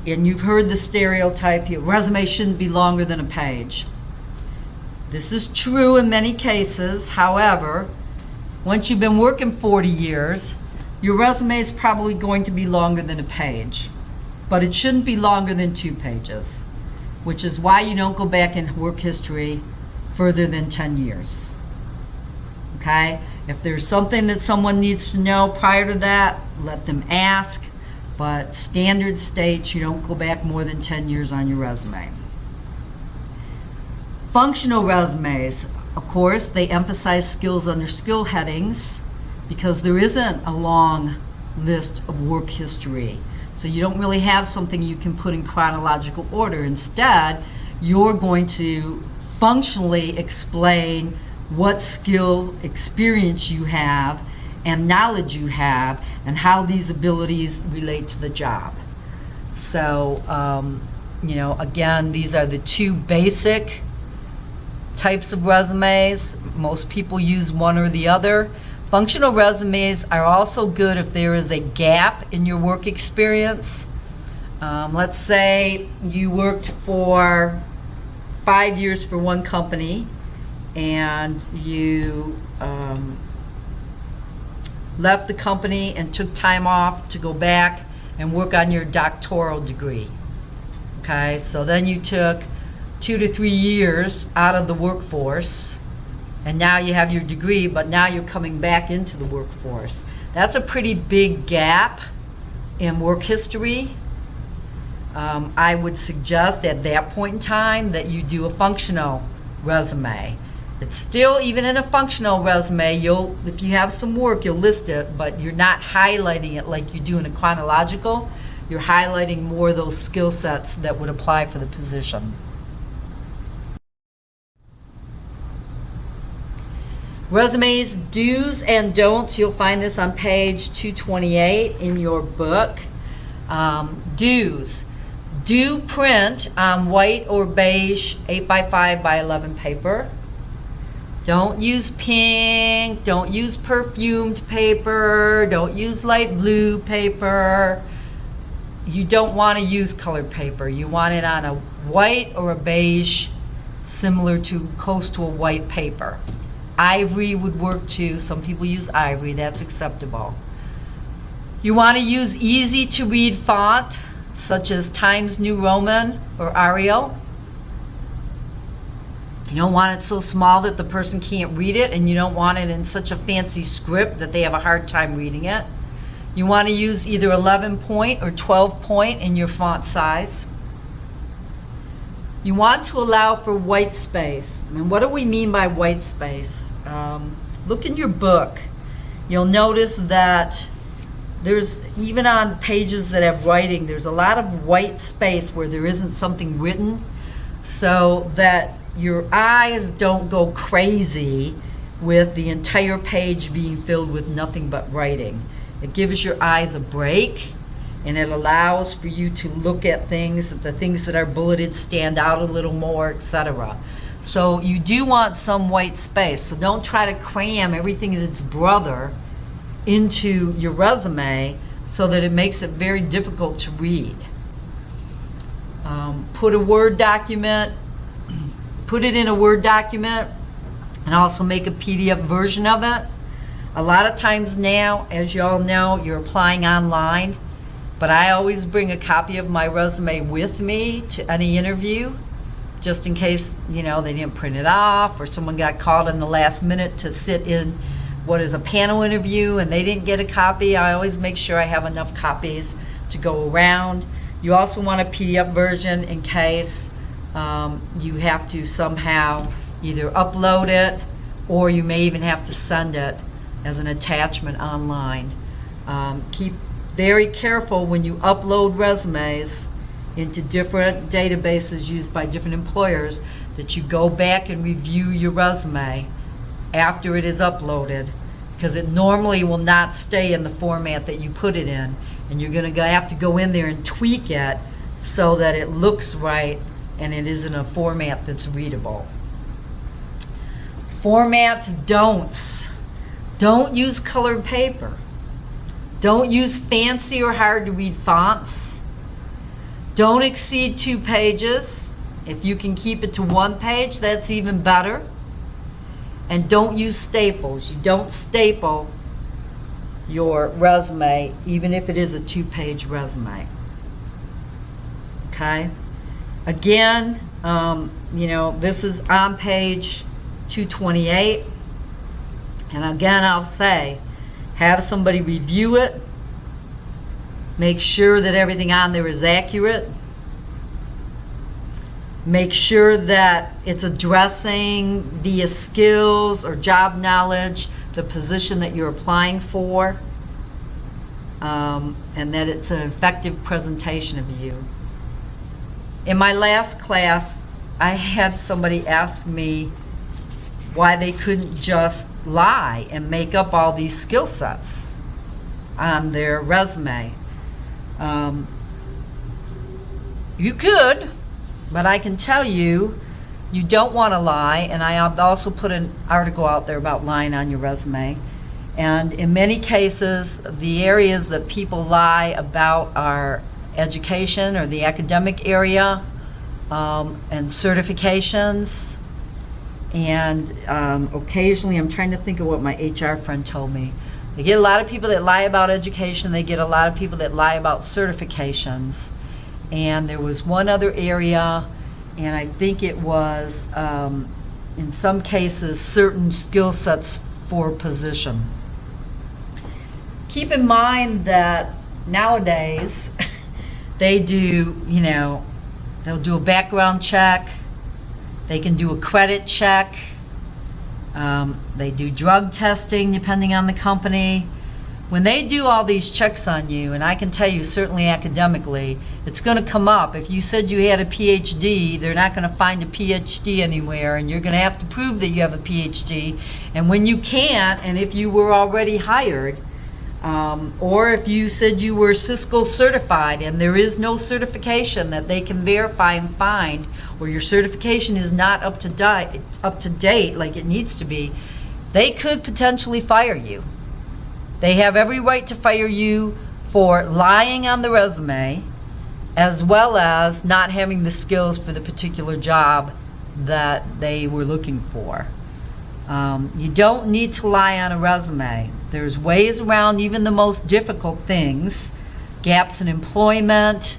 and you've heard the stereotype here, resume shouldn't be longer than a page. This is true in many cases. However, once you've been working 40 years, your resume is probably going to be longer than a page. But it shouldn't be longer than 2 pages, which is why you don't go back in work history further than 10 years. Okay? If there's something that someone needs to know prior to that, let them ask, but standard states you don't go back more than 10 years on your resume. Functional resumes, of course, they emphasize skills under skill headings because there isn't a long list of work history. So you don't really have something you can put in chronological order. Instead, you're going to functionally explain what skill, experience you have, and knowledge you have, and how these abilities relate to the job. So, again, these are the two basic types of resumes. Most people use one or the other. Functional resumes are also good if there is a gap in your work experience. Let's say you worked for 5 years for one company and you left the company and took time off to go back and work on your doctoral degree. Okay, so then you took 2 to 3 years out of the workforce, and now you have your degree, but now you're coming back into the workforce. That's a pretty big gap in work history. I would suggest at that point in time that you do a functional resume. It's still, even in a functional resume, if you have some work, you'll list it, but you're not highlighting it like you do in a chronological. You're highlighting more of those skill sets that would apply for the position. Resumes, do's and don'ts. You'll find this on page 228 in your book. Do's. Do print on white or beige 8x5 by 11 paper. Don't use pink, don't use perfumed paper, don't use light blue paper. You don't want to use colored paper. You want it on a white or a beige, close to a white paper. Ivory would work too. Some people use ivory, that's acceptable. You want to use easy to read font, such as Times New Roman or Arial. You don't want it so small that the person can't read it, and you don't want it in such a fancy script that they have a hard time reading it. You want to use either 11 point or 12 point in your font size. You want to allow for white space. And what do we mean by white space? Look in your book. You'll notice that there's, even on pages that have writing, there's a lot of white space where there isn't something written, so that your eyes don't go crazy with the entire page being filled with nothing but writing. It gives your eyes a break, and it allows for you to look at things, the things that are bulleted stand out a little more, etc. So you do want some white space. So don't try to cram everything and its brother into your resume so that it makes it very difficult to read. Put it in a Word document, and also make a PDF version of it. A lot of times now, as you all know, you're applying online, but I always bring a copy of my resume with me to any interview, just in case, they didn't print it off, or someone got called in the last minute to sit in what is a panel interview and they didn't get a copy. I always make sure I have enough copies to go around. You also want a PDF version in case you have to somehow either upload it, or you may even have to send it as an attachment online. Keep very careful when you upload resumes into different databases used by different employers that you go back and review your resume after it is uploaded, because it normally will not stay in the format that you put it in, and you're going to have to go in there and tweak it so that it looks right and it is in a format that's readable. Formats, don'ts. Don't use colored paper. Don't use fancy or hard to read fonts. Don't exceed 2 pages. If you can keep it to 1 page, that's even better. And don't use staples. You don't staple your resume, even if it is a 2-page resume. Okay? Again, this is on page 228. And again, I'll say, have somebody review it. Make sure that everything on there is accurate. Make sure that it's addressing via skills or job knowledge the position that you're applying for, and that it's an effective presentation of you. In my last class, I had somebody ask me why they couldn't just lie and make up all these skill sets on their resume. You could, but I can tell you, you don't want to lie, and I also put an article out there about lying on your resume. And in many cases, the areas that people lie about are education or the academic area, and certifications. And occasionally, I'm trying to think of what my HR friend told me. They get a lot of people that lie about education. They get a lot of people that lie about certifications. And there was one other area, and I think it was, in some cases, certain skill sets for position. Keep in mind that nowadays, they do, they'll do a background check. They can do a credit check. They do drug testing depending on the company. When they do all these checks on you, and I can tell you certainly academically, it's going to come up. If you said you had a PhD, they're not going to find a PhD anywhere, and you're going to have to prove that you have a PhD. And when you can't, and if you were already hired, or if you said you were Cisco certified and there is no certification that they can verify and find, or your certification is not up to date like it needs to be, they could potentially fire you. They have every right to fire you for lying on the resume, as well as not having the skills for the particular job that they were looking for. You don't need to lie on a resume. There's ways around even the most difficult things. Gaps in employment,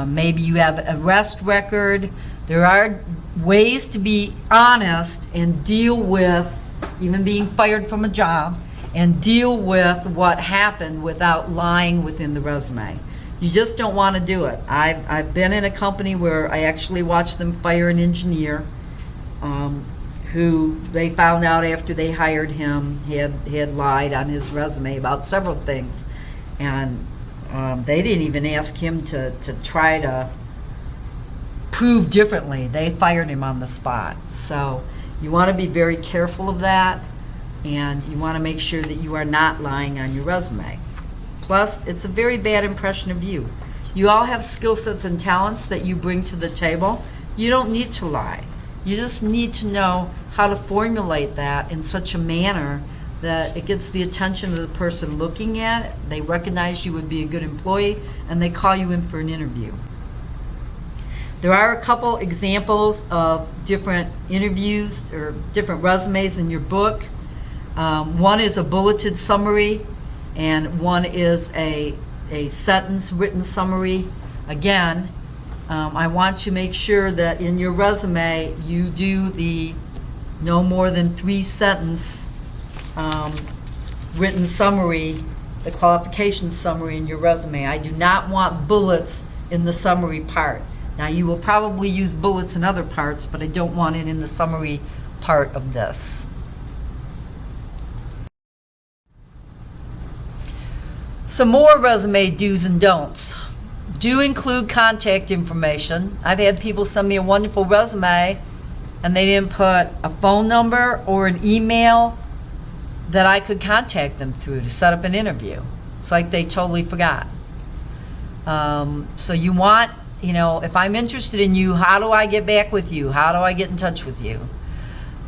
maybe you have an arrest record. There are ways to be honest and deal with even being fired from a job, and deal with what happened without lying within the resume. You just don't want to do it. I've been in a company where I actually watched them fire an engineer who they found out after they hired him he had lied on his resume about several things, and they didn't even ask him to try to prove differently. They fired him on the spot. So you want to be very careful of that, and you want to make sure that you are not lying on your resume. Plus, it's a very bad impression of you. You all have skill sets and talents that you bring to the table. You don't need to lie. You just need to know how to formulate that in such a manner that it gets the attention of the person looking at it. They recognize you would be a good employee, and they call you in for an interview. There are a couple examples of different interviews or different resumes in your book. One is a bulleted summary, and one is a sentence written summary. Again, I want to make sure that in your resume you do the no more than 3-sentence written summary, the qualifications summary in your resume. I do not want bullets in the summary part. Now, you will probably use bullets in other parts, but I don't want it in the summary part of this. Some more resume do's and don'ts. Do include contact information. I've had people send me a wonderful resume and they didn't put a phone number or an email that I could contact them through to set up an interview. It's like they totally forgot. So you want, if I'm interested in you, how do I get back with you? How do I get in touch with you?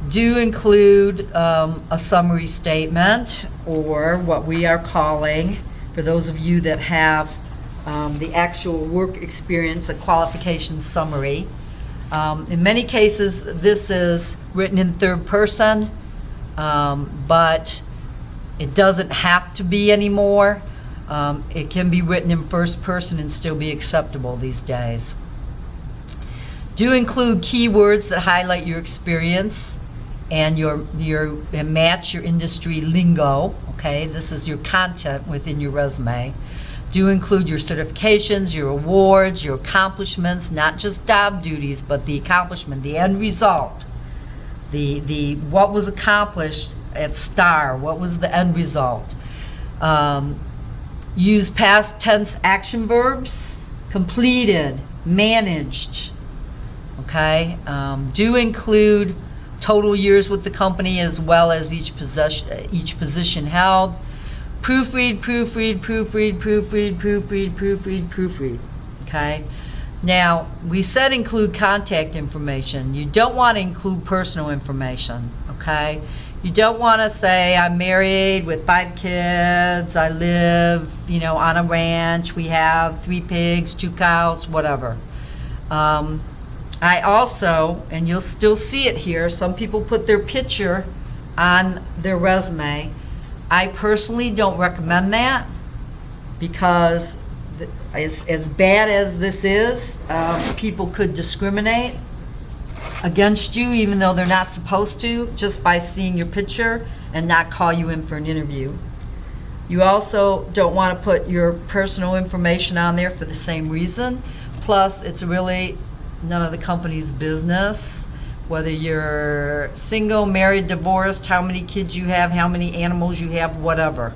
Do include a summary statement, or what we are calling, for those of you that have the actual work experience, a qualifications summary. In many cases, this is written in third person, but it doesn't have to be anymore. It can be written in first person and still be acceptable these days. Do include keywords that highlight your experience and and match your industry lingo. Okay, this is your content within your resume. Do include your certifications, your awards, your accomplishments, not just job duties, but the accomplishment, the end result, the what was accomplished at STAR, what was the end result. Use past tense action verbs, completed, managed. Okay, do include total years with the company as well as each position held. Proofread, proofread, proofread, proofread, proofread, proofread, proofread. Okay, Now, we said include contact information. You don't want to include personal information, okay? You don't want to say, I'm married with 5 kids, I live, on a ranch, we have 3 pigs, 2 cows, whatever. I also, and you'll still see it here, some people put their picture on their resume. I personally don't recommend that because as bad as this is, people could discriminate against you even though they're not supposed to, just by seeing your picture and not call you in for an interview. You also don't want to put your personal information on there for the same reason. Plus, it's really none of the company's business, whether you're single, married, divorced, how many kids you have, how many animals you have, whatever.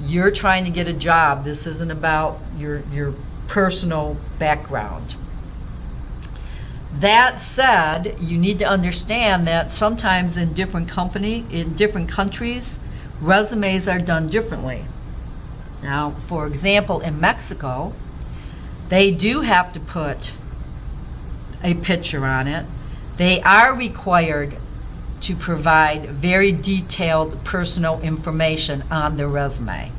You're trying to get a job. This isn't about your personal background. That said, you need to understand that sometimes in different countries, resumes are done differently. Now, for example, in Mexico, they do have to put a picture on it. They are required to provide very detailed personal information on their resume.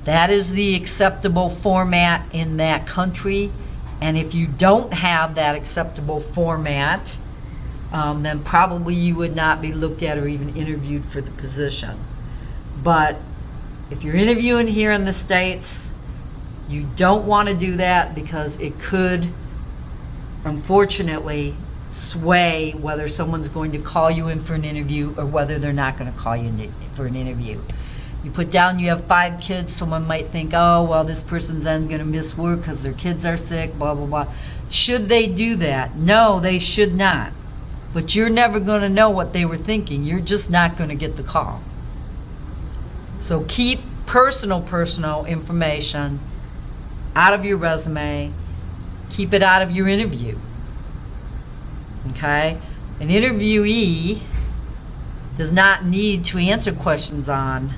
That is the acceptable format in that country, and if you don't have that acceptable format, then probably you would not be looked at or even interviewed for the position. But if you're interviewing here in the States, you don't want to do that because it could, unfortunately, sway whether someone's going to call you in for an interview or whether they're not going to call you in for an interview. You put down you have 5 kids, someone might think, oh, well, this person's then going to miss work because their kids are sick, blah, blah, blah. Should they do that? No, they should not. But you're never going to know what they were thinking. You're just not going to get the call. So keep personal information out of your resume. Keep it out of your interview. Okay? An interviewee does not need to answer questions on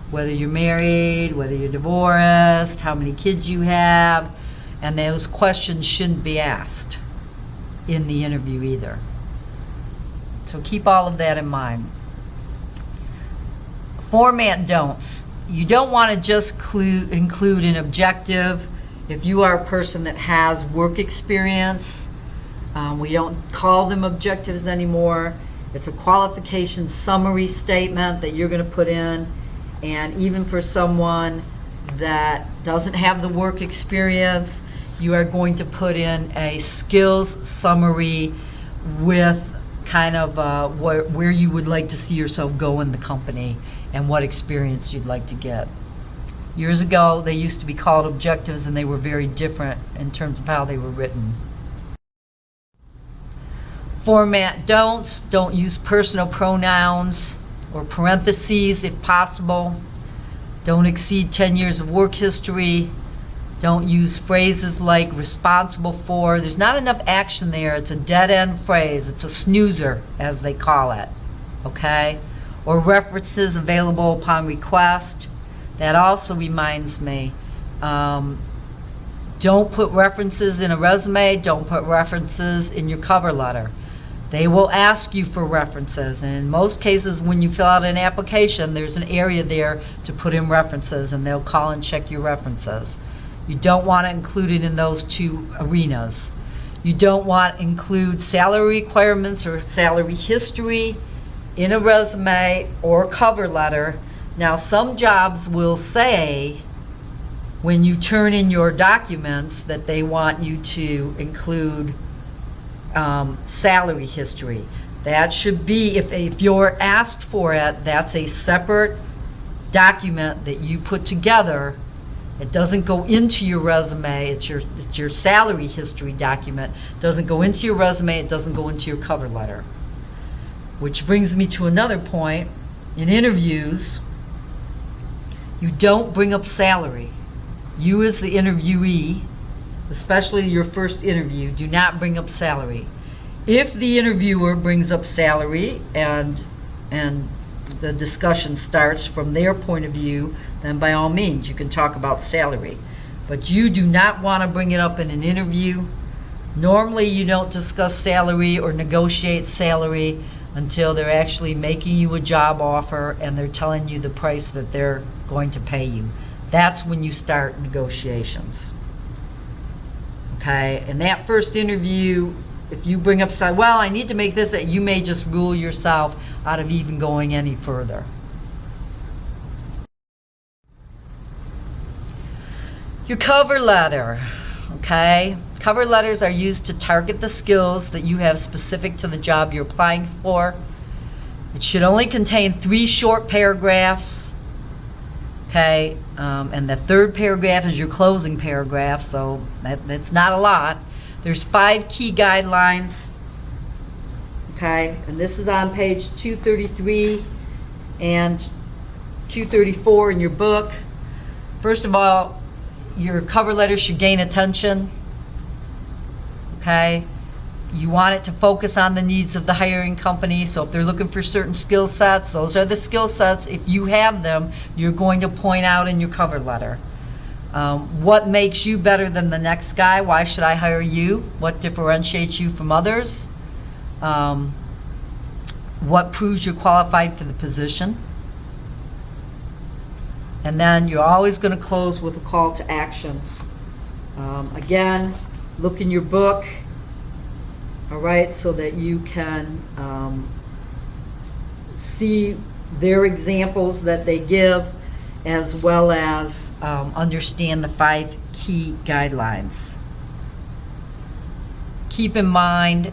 whether you're married, whether you're divorced, how many kids you have, and those questions shouldn't be asked in the interview either. So keep all of that in mind. Format don'ts. You don't want to just include an objective. If you are a person that has work experience, we don't call them objectives anymore. It's a qualifications summary statement that you're going to put in. And even for someone that doesn't have the work experience, you are going to put in a skills summary with kind of where you would like to see yourself go in the company and what experience you'd like to get. Years ago, they used to be called objectives, and they were very different in terms of how they were written. Format don'ts. Don't use personal pronouns or parentheses if possible. Don't exceed 10 years of work history. Don't use phrases like responsible for. There's not enough action there. It's a dead-end phrase. It's a snoozer, as they call it, okay? Or references available upon request. That also reminds me, don't put references in a resume. Don't put references in your cover letter. They will ask you for references, and in most cases when you fill out an application, there's an area there to put in references, and they'll call and check your references. You don't want to include it in those 2 arenas. You don't want to include salary requirements or salary history in a resume or cover letter. Now, some jobs will say when you turn in your documents that they want you to include salary history. That should be, if you're asked for it, that's a separate document that you put together. It doesn't go into your resume. It's your salary history document. It doesn't go into your resume. It doesn't go into your cover letter. Which brings me to another point. In interviews, you don't bring up salary. You as the interviewee, especially your first interview, do not bring up salary. If the interviewer brings up salary and the discussion starts from their point of view, then by all means you can talk about salary. but you do not want to bring it up in an interview. Normally, you don't discuss salary or negotiate salary until they're actually making you a job offer and they're telling you the price that they're going to pay you. That's when you start negotiations. Okay, in that first interview, if you bring up, well, I need to make this, you may just rule yourself out of even going any further. Your cover letter, okay? Cover letters are used to target the skills that you have specific to the job you're applying for. It should only contain 3 short paragraphs, okay? And the third paragraph is your closing paragraph, so that's not a lot. There's 5 key guidelines, okay? And this is on page 233 and 234 in your book. First of all, your cover letter should gain attention. Okay, you want it to focus on the needs of the hiring company. So if they're looking for certain skill sets, those are the skill sets. If you have them, you're going to point out in your cover letter. What makes you better than the next guy? Why should I hire you? What differentiates you from others? What proves you're qualified for the position? And then you're always going to close with a call to action. Again, look in your book, all right, so that you can see their examples that they give, as well as understand the 5 key guidelines. Keep in mind,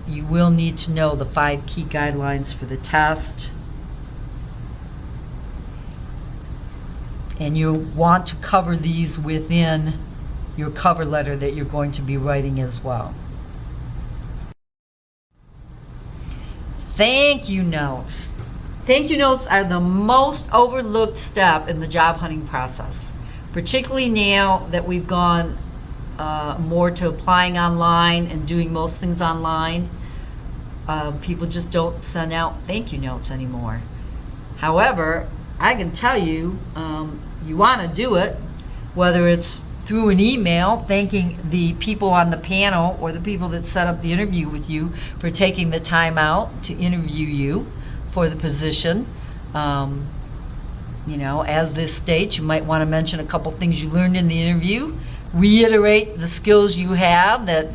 you will need to know the 5 key guidelines for the test. And you want to cover these within your cover letter that you're going to be writing as well. Thank you notes. Thank you notes are the most overlooked step in the job hunting process, particularly now that we've gone more to applying online and doing most things online. People just don't send out thank you notes anymore. However, I can tell you, you want to do it, whether it's through an email thanking the people on the panel or the people that set up the interview with you for taking the time out to interview you for the position. You know, as this states, you might want to mention a couple things you learned in the interview, reiterate the skills you have that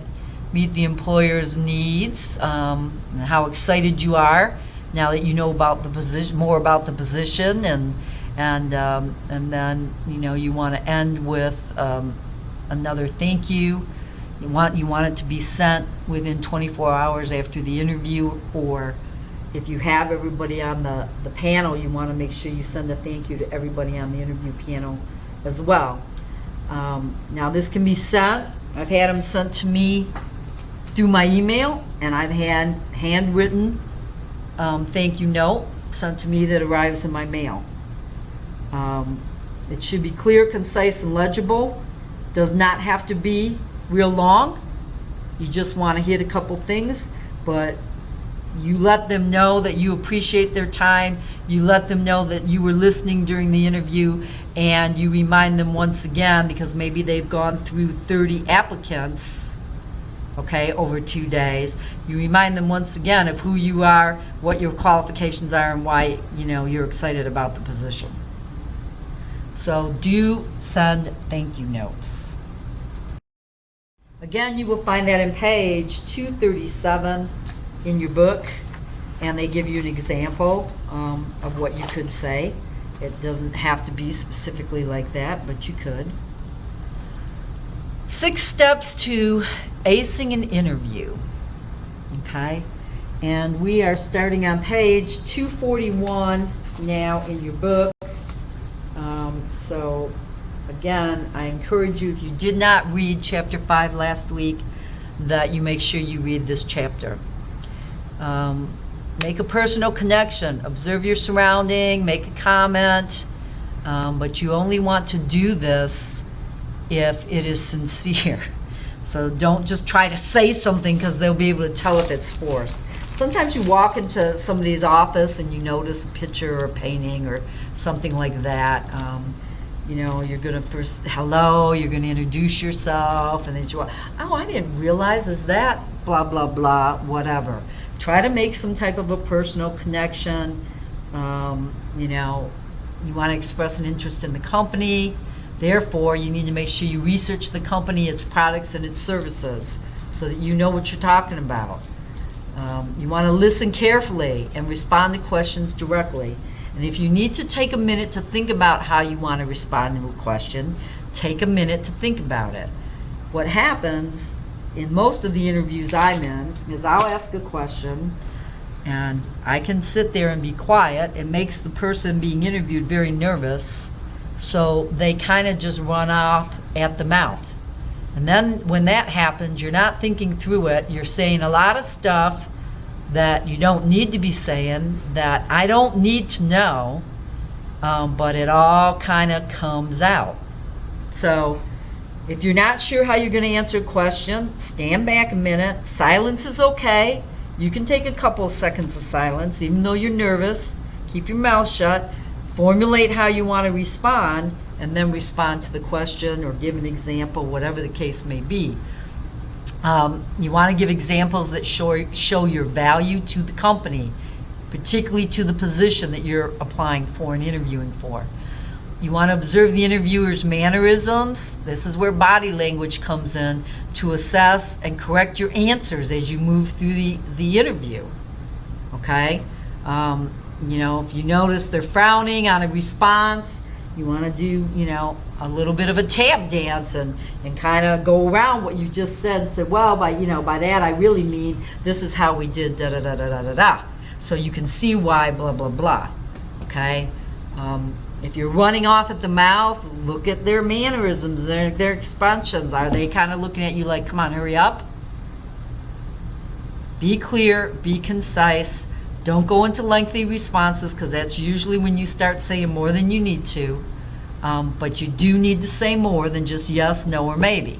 meet the employer's needs, and how excited you are now that you know about the position, more about the position, and then you want to end with another thank you. You want it to be sent within 24 hours after the interview, or if you have everybody on the panel, you want to make sure you send a thank you to everybody on the interview panel as well. Now this can be sent. I've had them sent to me through my email, and I've had handwritten thank you note sent to me that arrives in my mail. It should be clear, concise, and legible. Does not have to be real long. You just want to hit a couple things, but you let them know that you appreciate their time. You let them know that you were listening during the interview, and you remind them once again, because maybe they've gone through 30 applicants, okay, over 2 days. You remind them once again of who you are, what your qualifications are, and why you're excited about the position. So do send thank you notes. Again, you will find that in page 237 in your book, and they give you an example of what you could say. It doesn't have to be specifically like that, but you could. 6 steps to acing an interview. Okay, and we are starting on page 241 now in your book. So again, I encourage you, if you did not read chapter 5 last week, that you make sure you read this chapter. Make a personal connection, observe your surrounding, make a comment, but you only want to do this if it is sincere. So don't just try to say something because they'll be able to tell if it's forced. Sometimes you walk into somebody's office and you notice a picture or a painting or something like that. You're going to first, hello, you're going to introduce yourself, and then oh, I didn't realize is that blah, blah, blah, whatever. Try to make some type of a personal connection. You want to express an interest in the company. Therefore, you need to make sure you research the company, its products, and its services so that you know what you're talking about. You want to listen carefully and respond to questions directly. And if you need to take a minute to think about how you want to respond to a question, take a minute to think about it. What happens in most of the interviews I'm in is I'll ask a question and I can sit there and be quiet. It makes the person being interviewed very nervous, so they kind of just run off at the mouth. And then when that happens, you're not thinking through it. You're saying a lot of stuff that you don't need to be saying, that I don't need to know, but it all kind of comes out. So if you're not sure how you're going to answer a question, stand back a minute. Silence is okay. You can take a couple of seconds of silence, even though you're nervous. Keep your mouth shut. Formulate how you want to respond, and then respond to the question or give an example, whatever the case may be. You want to give examples that show your value to the company, particularly to the position that you're applying for and interviewing for. You want to observe the interviewer's mannerisms. This is where body language comes in to assess and correct your answers as you move through the interview. Okay? If you notice they're frowning on a response, you want to do, a little bit of a tap dance and kind of go around what you just said and say, well, by that I really mean this is how we did da da da da da da da. So you can see why blah blah blah. Okay? If you're running off at the mouth, look at their mannerisms, their expressions. Are they kind of looking at you like, come on, hurry up? Be clear, be concise. Don't go into lengthy responses, because that's usually when you start saying more than you need to. But you do need to say more than just yes, no, or maybe,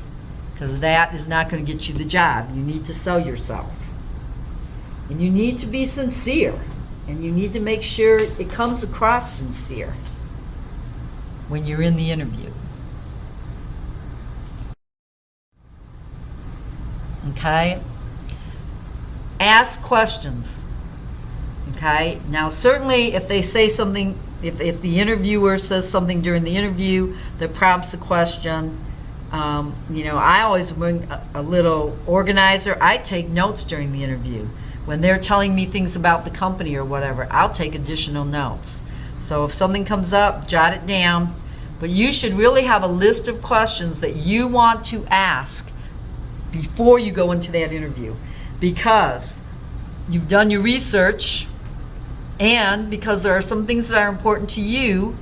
because that is not going to get you the job. You need to sell yourself. And you need to be sincere. And you need to make sure it comes across sincere when you're in the interview. Okay? Ask questions. Okay? Now, certainly if they say something, if the interviewer says something during the interview that prompts a question, I always bring a little organizer. I take notes during the interview. When they're telling me things about the company or whatever, I'll take additional notes. So if something comes up, jot it down. But you should really have a list of questions that you want to ask before you go into that interview, because you've done your research, and because there are some things that are important to you,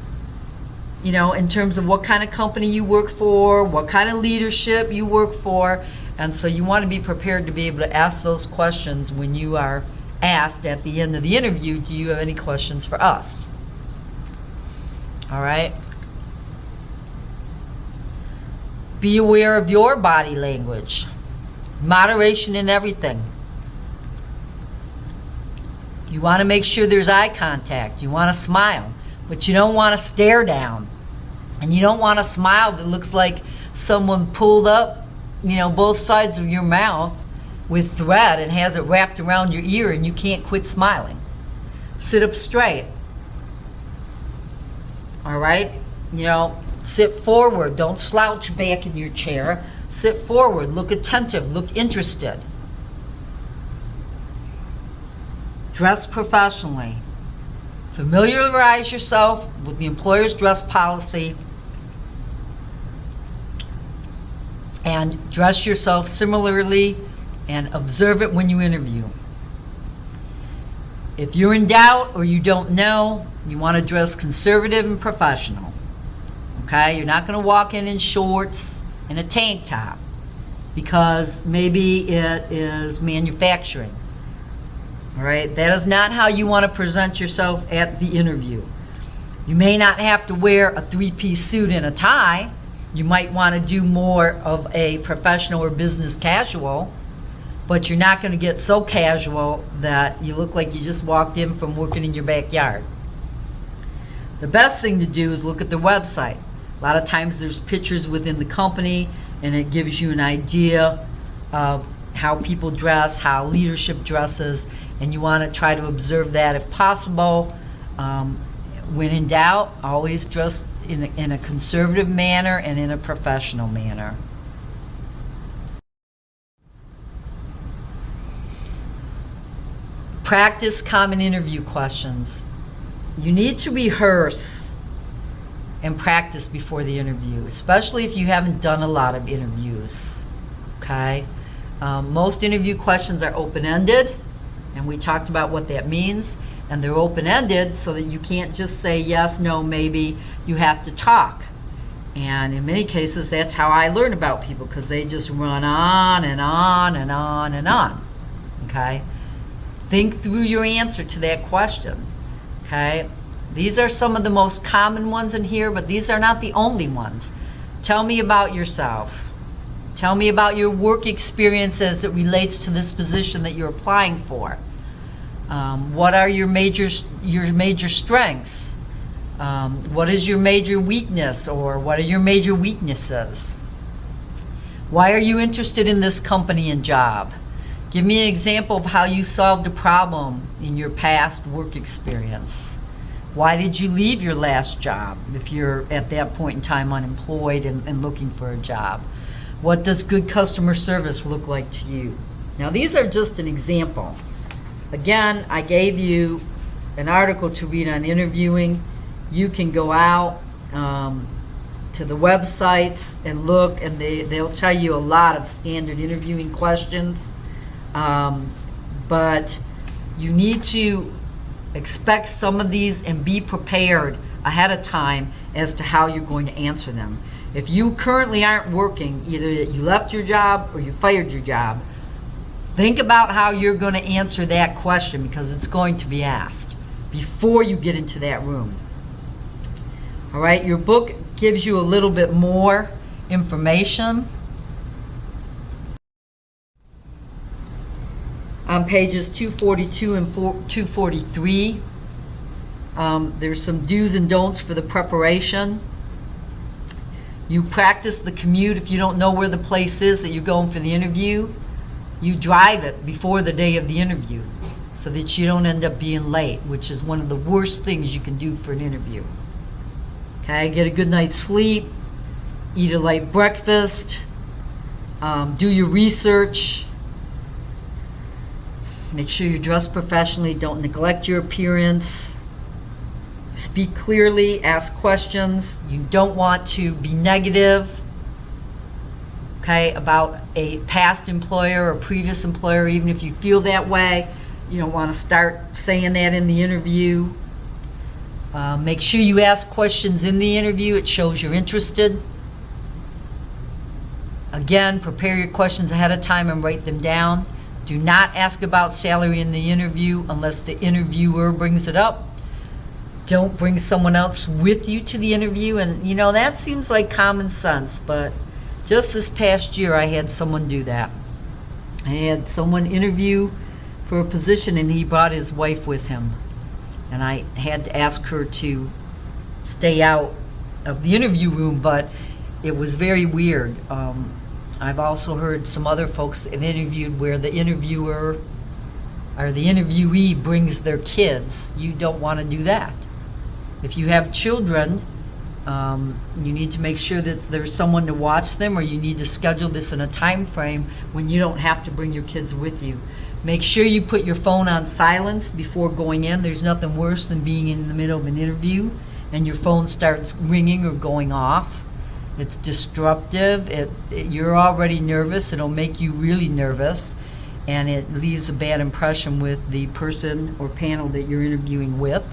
in terms of what kind of company you work for, what kind of leadership you work for. And so you want to be prepared to be able to ask those questions when you are asked at the end of the interview, do you have any questions for us? All right? Be aware of your body language. Moderation in everything. You want to make sure there's eye contact. You want to smile, but you don't want to stare down. And you don't want a smile that looks like someone pulled up, both sides of your mouth with thread and has it wrapped around your ear and you can't quit smiling. Sit up straight. All right? Sit forward. Don't slouch back in your chair. Sit forward. Look attentive. Look interested. Dress professionally. Familiarize yourself with the employer's dress policy and dress yourself similarly and observe it when you interview. If you're in doubt or you don't know, you want to dress conservative and professional. Okay? You're not going to walk in shorts and a tank top because maybe it is manufacturing. All right? That is not how you want to present yourself at the interview. You may not have to wear a three-piece suit and a tie. You might want to do more of a professional or business casual, but you're not going to get so casual that you look like you just walked in from working in your backyard. The best thing to do is look at their website. A lot of times there's pictures within the company, and it gives you an idea of how people dress, how leadership dresses, and you want to try to observe that if possible. When in doubt, always dress in a conservative manner and in a professional manner. Practice common interview questions. You need to rehearse and practice before the interview, especially if you haven't done a lot of interviews, okay? Most interview questions are open-ended, and we talked about what that means, and they're open-ended so that you can't just say yes, no, maybe. You have to talk. And in many cases, that's how I learn about people, because they just run on and on and on and on, okay? Think through your answer to that question, okay? These are some of the most common ones in here, but these are not the only ones. Tell me about yourself. Tell me about your work experience as it relates to this position that you're applying for. What are your major strengths? What is your major weakness, or what are your major weaknesses? Why are you interested in this company and job? Give me an example of how you solved a problem in your past work experience. Why did you leave your last job if you're at that point in time unemployed and looking for a job? What does good customer service look like to you? Now, these are just an example. Again, I gave you an article to read on interviewing. You can go out to the websites and look, and they'll tell you a lot of standard interviewing questions. But you need to expect some of these and be prepared ahead of time as to how you're going to answer them. If you currently aren't working, either you left your job or you fired your job, think about how you're going to answer that question, because it's going to be asked before you get into that room. All right, your book gives you a little bit more information. On pages 242 and 243, there's some do's and don'ts for the preparation. You practice the commute. If you don't know where the place is that you're going for the interview, you drive it before the day of the interview so that you don't end up being late, which is one of the worst things you can do for an interview. Okay, get a good night's sleep, eat a light breakfast, do your research. Make sure you dress professionally. Don't neglect your appearance. Speak clearly. Ask questions. You don't want to be negative, okay, about a past employer or previous employer, even if you feel that way. You don't want to start saying that in the interview. Make sure you ask questions in the interview. It shows you're interested. Again, prepare your questions ahead of time and write them down. Do not ask about salary in the interview unless the interviewer brings it up. Don't bring someone else with you to the interview. And, you know, that seems like common sense, but just this past year I had someone do that. I had someone interview for a position, and he brought his wife with him. And I had to ask her to stay out of the interview room, but it was very weird. I've also heard some other folks have interviewed where the interviewer or the interviewee brings their kids. You don't want to do that. If you have children, you need to make sure that there's someone to watch them, or you need to schedule this in a time frame when you don't have to bring your kids with you. Make sure you put your phone on silence before going in. There's nothing worse than being in the middle of an interview and your phone starts ringing or going off. It's disruptive. You're already nervous. It'll make you really nervous, and it leaves a bad impression with the person or panel that you're interviewing with.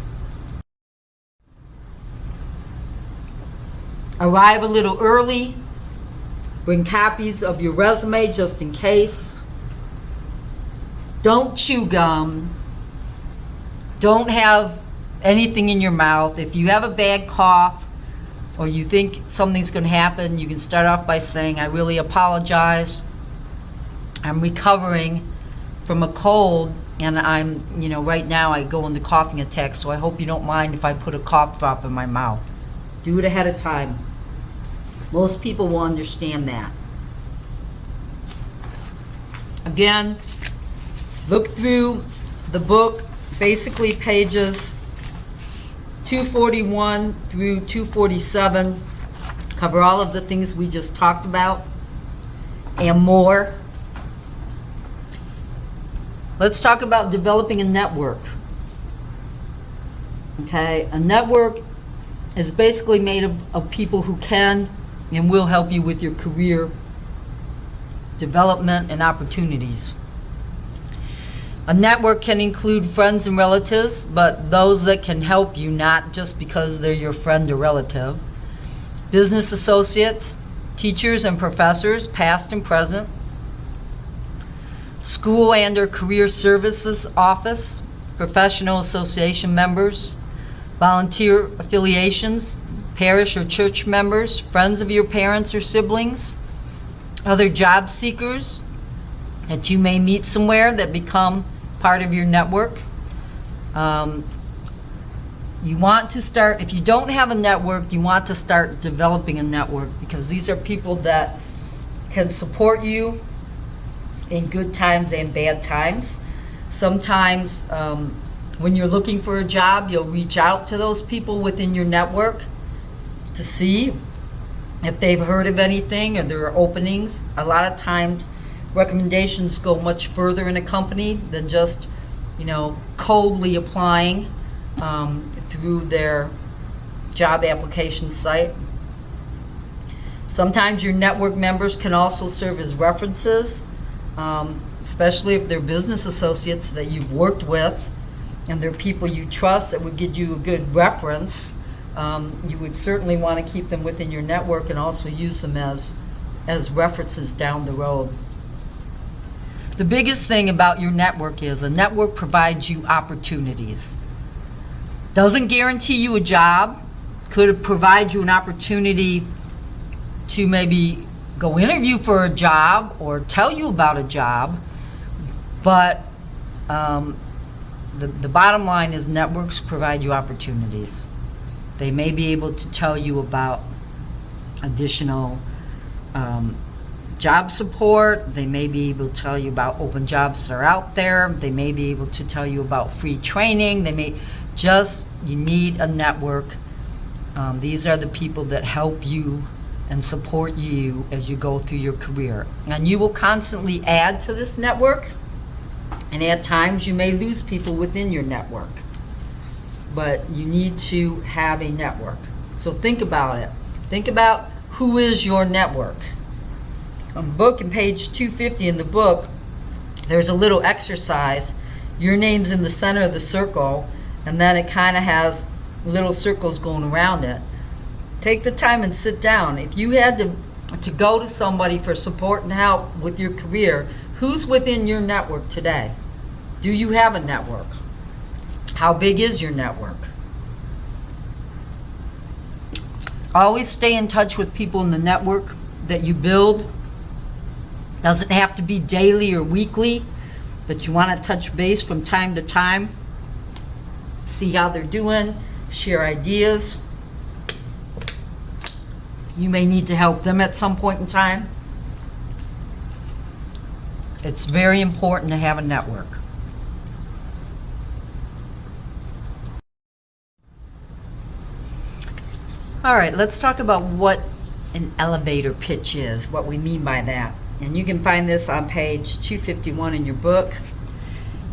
Arrive a little early. Bring copies of your resume just in case. Don't chew gum. Don't have anything in your mouth. If you have a bad cough or you think something's going to happen, you can start off by saying, I really apologize. I'm recovering from a cold, and right now I go into coughing attacks, so I hope you don't mind if I put a cough drop in my mouth. Do it ahead of time. Most people will understand that. Again, look through the book, basically pages 241 through 247, cover all of the things we just talked about and more. Let's talk about developing a network. Okay, a network is basically made of people who can and will help you with your career development and opportunities. A network can include friends and relatives, but those that can help you, not just because they're your friend or relative. Business associates, teachers and professors, past and present. School and or career services office, professional association members, volunteer affiliations, parish or church members, friends of your parents or siblings, other job seekers that you may meet somewhere that become part of your network. You want to start, if you don't have a network, you want to start developing a network, because these are people that can support you in good times and bad times. Sometimes when you're looking for a job, you'll reach out to those people within your network to see if they've heard of anything or there are openings. A lot of times recommendations go much further in a company than just, coldly applying through their job application site. Sometimes your network members can also serve as references, especially if they're business associates that you've worked with and they're people you trust that would give you a good reference. You would certainly want to keep them within your network and also use them as references down the road. The biggest thing about your network is a network provides you opportunities. Doesn't guarantee you a job. Could provide you an opportunity to maybe go interview for a job or tell you about a job. But the bottom line is networks provide you opportunities. They may be able to tell you about additional job support. They may be able to tell you about open jobs that are out there. They may be able to tell you about free training. You need a network. These are the people that help you and support you as you go through your career. And you will constantly add to this network, and at times you may lose people within your network. But you need to have a network. So think about it. Think about who is your network. On book and page 250 in the book, there's a little exercise. Your name's in the center of the circle, and then it kind of has little circles going around it. Take the time and sit down. If you had to go to somebody for support and help with your career, who's within your network today? Do you have a network? How big is your network? Always stay in touch with people in the network that you build. Doesn't have to be daily or weekly, but you want to touch base from time to time. See how they're doing, share ideas. You may need to help them at some point in time. It's very important to have a network. All right, let's talk about what an elevator pitch is, what we mean by that. And you can find this on page 251 in your book.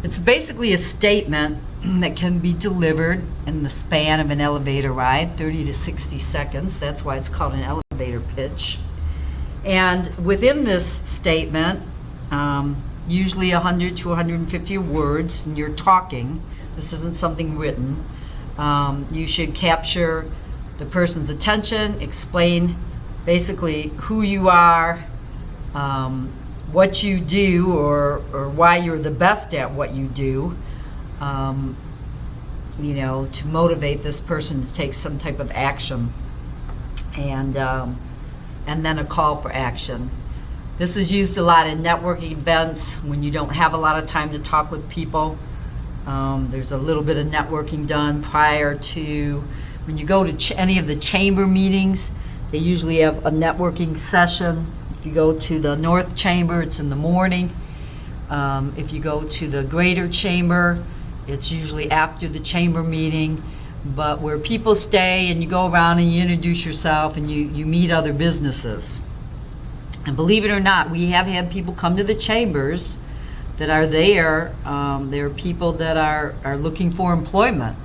It's basically a statement that can be delivered in the span of an elevator ride, 30 to 60 seconds. That's why it's called an elevator pitch. And within this statement, usually 100 to 150 words, and you're talking. This isn't something written. You should capture the person's attention, explain basically who you are, what you do, or why you're the best at what you do, to motivate this person to take some type of action, and then a call for action. This is used a lot in networking events when you don't have a lot of time to talk with people. There's a little bit of networking done prior to when you go to any of the chamber meetings. They usually have a networking session. If you go to the North Chamber, it's in the morning. If you go to the Greater Chamber, it's usually after the chamber meeting. But where people stay and you go around and you introduce yourself and you meet other businesses. And believe it or not, we have had people come to the chambers that are there. There are people that are looking for employment.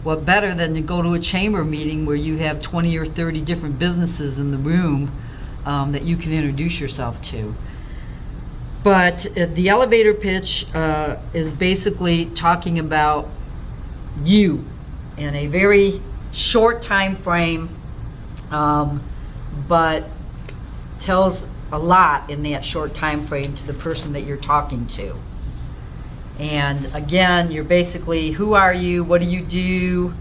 What better than to go to a chamber meeting where you have 20 or 30 different businesses in the room that you can introduce yourself to. But the elevator pitch is basically talking about you in a very short time frame, but tells a lot in that short time frame to the person that you're talking to. And again, you're basically, who are you, what do you do,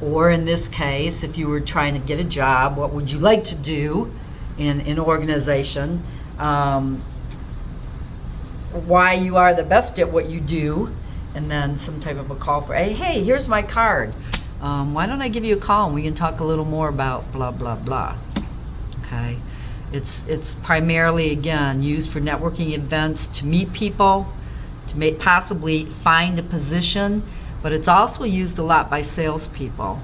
or in this case, if you were trying to get a job, what would you like to do in an organization, why you are the best at what you do, and then some type of a call for, hey, here's my card. Why don't I give you a call and we can talk a little more about blah, blah, blah. Okay? It's primarily, again, used for networking events to meet people, to possibly find a position, but it's also used a lot by salespeople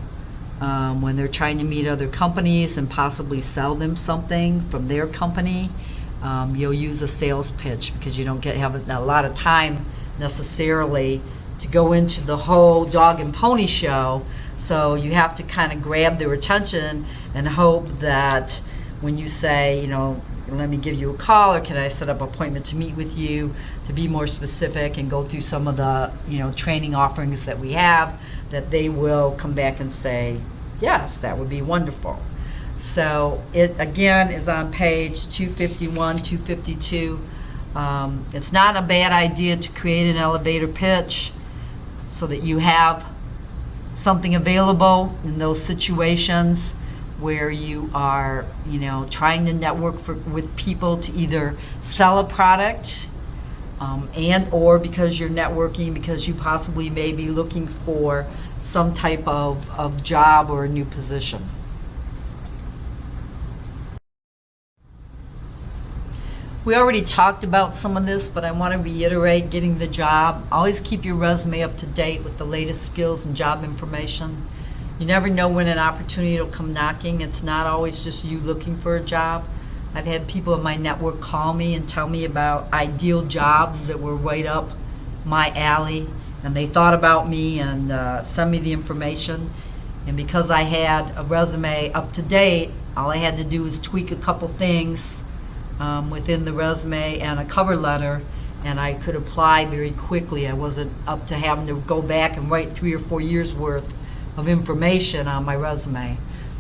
when they're trying to meet other companies and possibly sell them something from their company. You'll use a sales pitch because you don't have a lot of time necessarily to go into the whole dog and pony show. So you have to kind of grab their attention and hope that when you say, let me give you a call, or can I set up an appointment to meet with you, to be more specific and go through some of the, training offerings that we have, that they will come back and say, yes, that would be wonderful. So it, again, is on page 251, 252. It's not a bad idea to create an elevator pitch so that you have something available in those situations where you are, trying to network with people to either sell a product and or because you're networking because you possibly may be looking for some type of job or a new position. We already talked about some of this, but I want to reiterate getting the job. Always keep your resume up to date with the latest skills and job information. You never know when an opportunity will come knocking. It's not always just you looking for a job. I've had people in my network call me and tell me about ideal jobs that were right up my alley, and they thought about me and sent me the information. And because I had a resume up to date, all I had to do was tweak a couple things within the resume and a cover letter, and I could apply very quickly. I wasn't up to having to go back and write 3 or 4 years worth of information on my resume.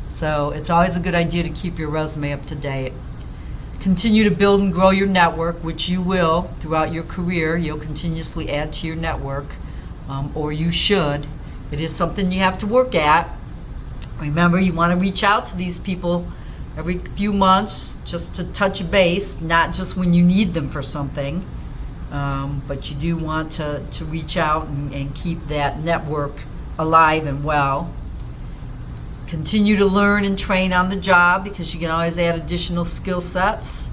So it's always a good idea to keep your resume up to date. Continue to build and grow your network, which you will throughout your career. You'll continuously add to your network, or you should. It is something you have to work at. Remember, you want to reach out to these people every few months just to touch base, not just when you need them for something, but you do want to reach out and keep that network alive and well. Continue to learn and train on the job because you can always add additional skill sets,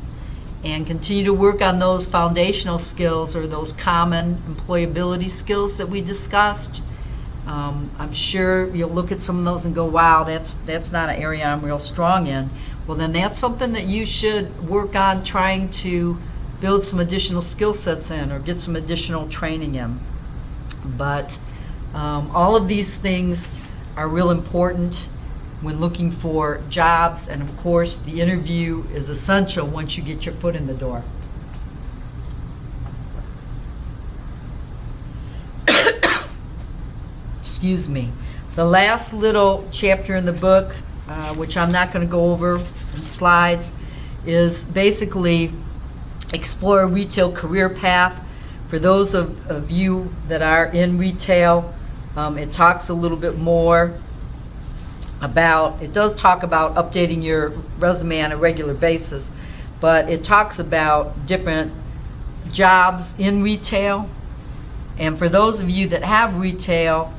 and continue to work on those foundational skills or those common employability skills that we discussed. I'm sure you'll look at some of those and go, wow, that's not an area I'm real strong in. Well, then that's something that you should work on trying to build some additional skill sets in or get some additional training in. But all of these things are real important when looking for jobs, and of course the interview is essential once you get your foot in the door. Excuse me. The last little chapter in the book, which I'm not going to go over in slides, is basically explore a retail career path. For those of you that are in retail, it talks a little bit more about, it does talk about updating your resume on a regular basis, but it talks about different jobs in retail. And for those of you that have retail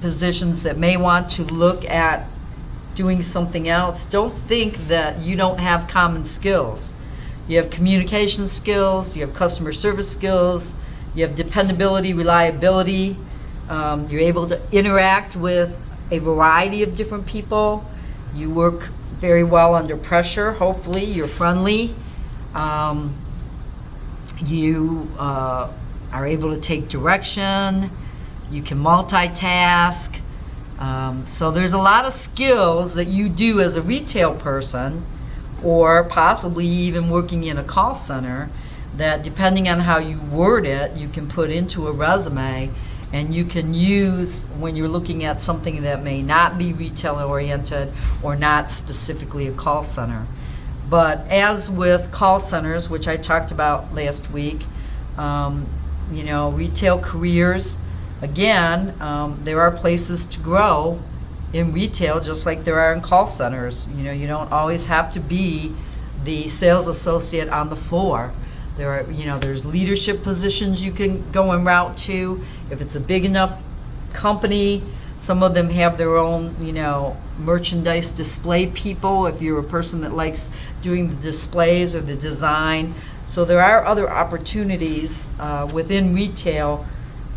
positions that may want to look at doing something else, don't think that you don't have common skills. You have communication skills, you have customer service skills, you have dependability, reliability, you're able to interact with a variety of different people, you work very well under pressure, hopefully, you're friendly, you are able to take direction, you can multitask. So there's a lot of skills that you do as a retail person, or possibly even working in a call center, that depending on how you word it, you can put into a resume, and you can use when you're looking at something that may not be retail oriented or not specifically a call center. But as with call centers, which I talked about last week, retail careers, again, there are places to grow in retail just like there are in call centers. You don't always have to be the sales associate on the floor. There's leadership positions you can go en route to. If it's a big enough company, some of them have their own, merchandise display people, if you're a person that likes doing the displays or the design. So there are other opportunities within retail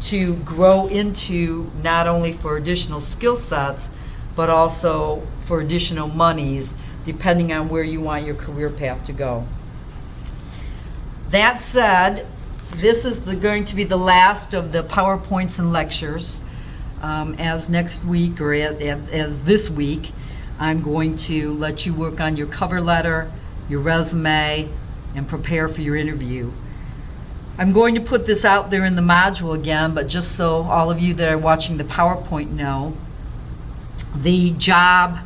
to grow into, not only for additional skill sets, but also for additional monies, depending on where you want your career path to go. That said, this is going to be the last of the PowerPoints and lectures. As next week, or as this week, I'm going to let you work on your cover letter, your resume, and prepare for your interview. I'm going to put this out there in the module again, but just so all of you that are watching the PowerPoint know, the job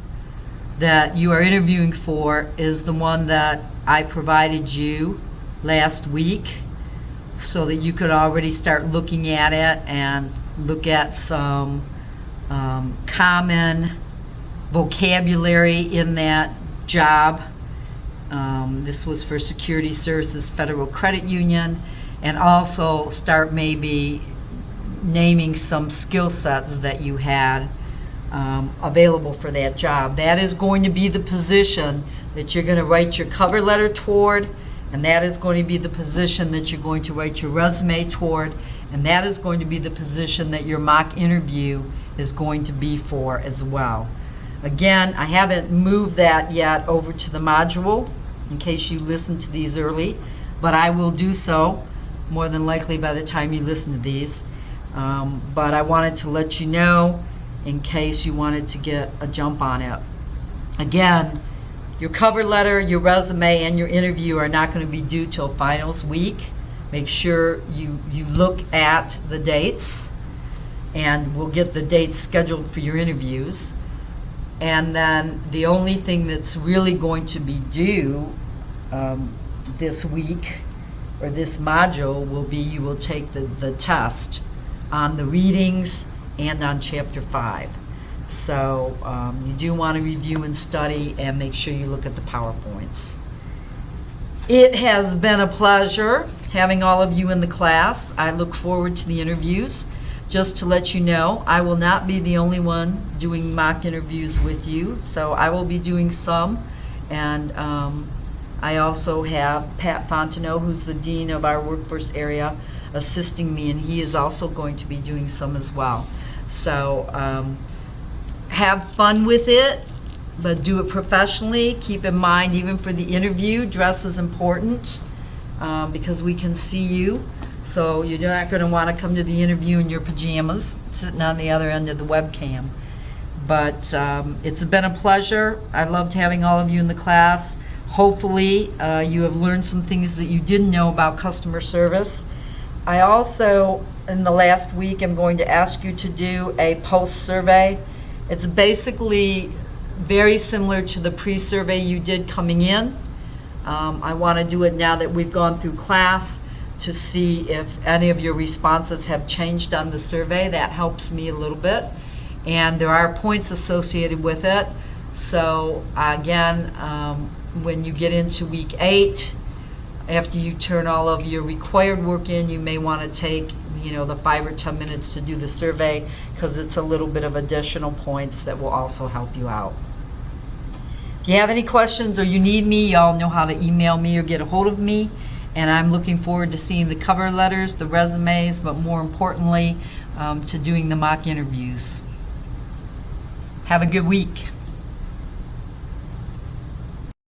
that you are interviewing for is the one that I provided you last week, so that you could already start looking at it and look at some common vocabulary in that job. This was for Security Services Federal Credit Union, and also start maybe naming some skill sets that you had available for that job. That is going to be the position that you're going to write your cover letter toward, and that is going to be the position that you're going to write your resume toward, and that is going to be the position that your mock interview is going to be for as well. Again, I haven't moved that yet over to the module in case you listen to these early, but I will do so more than likely by the time you listen to these. But I wanted to let you know in case you wanted to get a jump on it. Again, your cover letter, your resume, and your interview are not going to be due till finals week. Make sure you look at the dates, and we'll get the dates scheduled for your interviews. And then the only thing that's really going to be due this week, or this module, will be you will take the test on the readings and on Chapter 5. So you do want to review and study, and make sure you look at the PowerPoints. It has been a pleasure having all of you in the class. I look forward to the interviews. Just to let you know, I will not be the only one doing mock interviews with you, so I will be doing some, and I also have Pat Fontenot, who's the Dean of our workforce area, assisting me, and he is also going to be doing some as well. So have fun with it, but do it professionally. Keep in mind, even for the interview, dress is important because we can see you. So you're not going to want to come to the interview in your pajamas, sitting on the other end of the webcam. But it's been a pleasure. I loved having all of you in the class. Hopefully you have learned some things that you didn't know about customer service. I also, in the last week, am going to ask you to do a post-survey. It's basically very similar to the pre-survey you did coming in. I want to do it now that we've gone through class, to see if any of your responses have changed on the survey. That helps me a little bit. And there are points associated with it. So again, when you get into week 8, after you turn all of your required work in, you may want to take the 5 or 10 minutes to do the survey, because it's a little bit of additional points that will also help you out. If you have any questions or you need me, y'all know how to email me or get a hold of me. And I'm looking forward to seeing the cover letters, the resumes, but more importantly, to doing the mock interviews. Have a good week.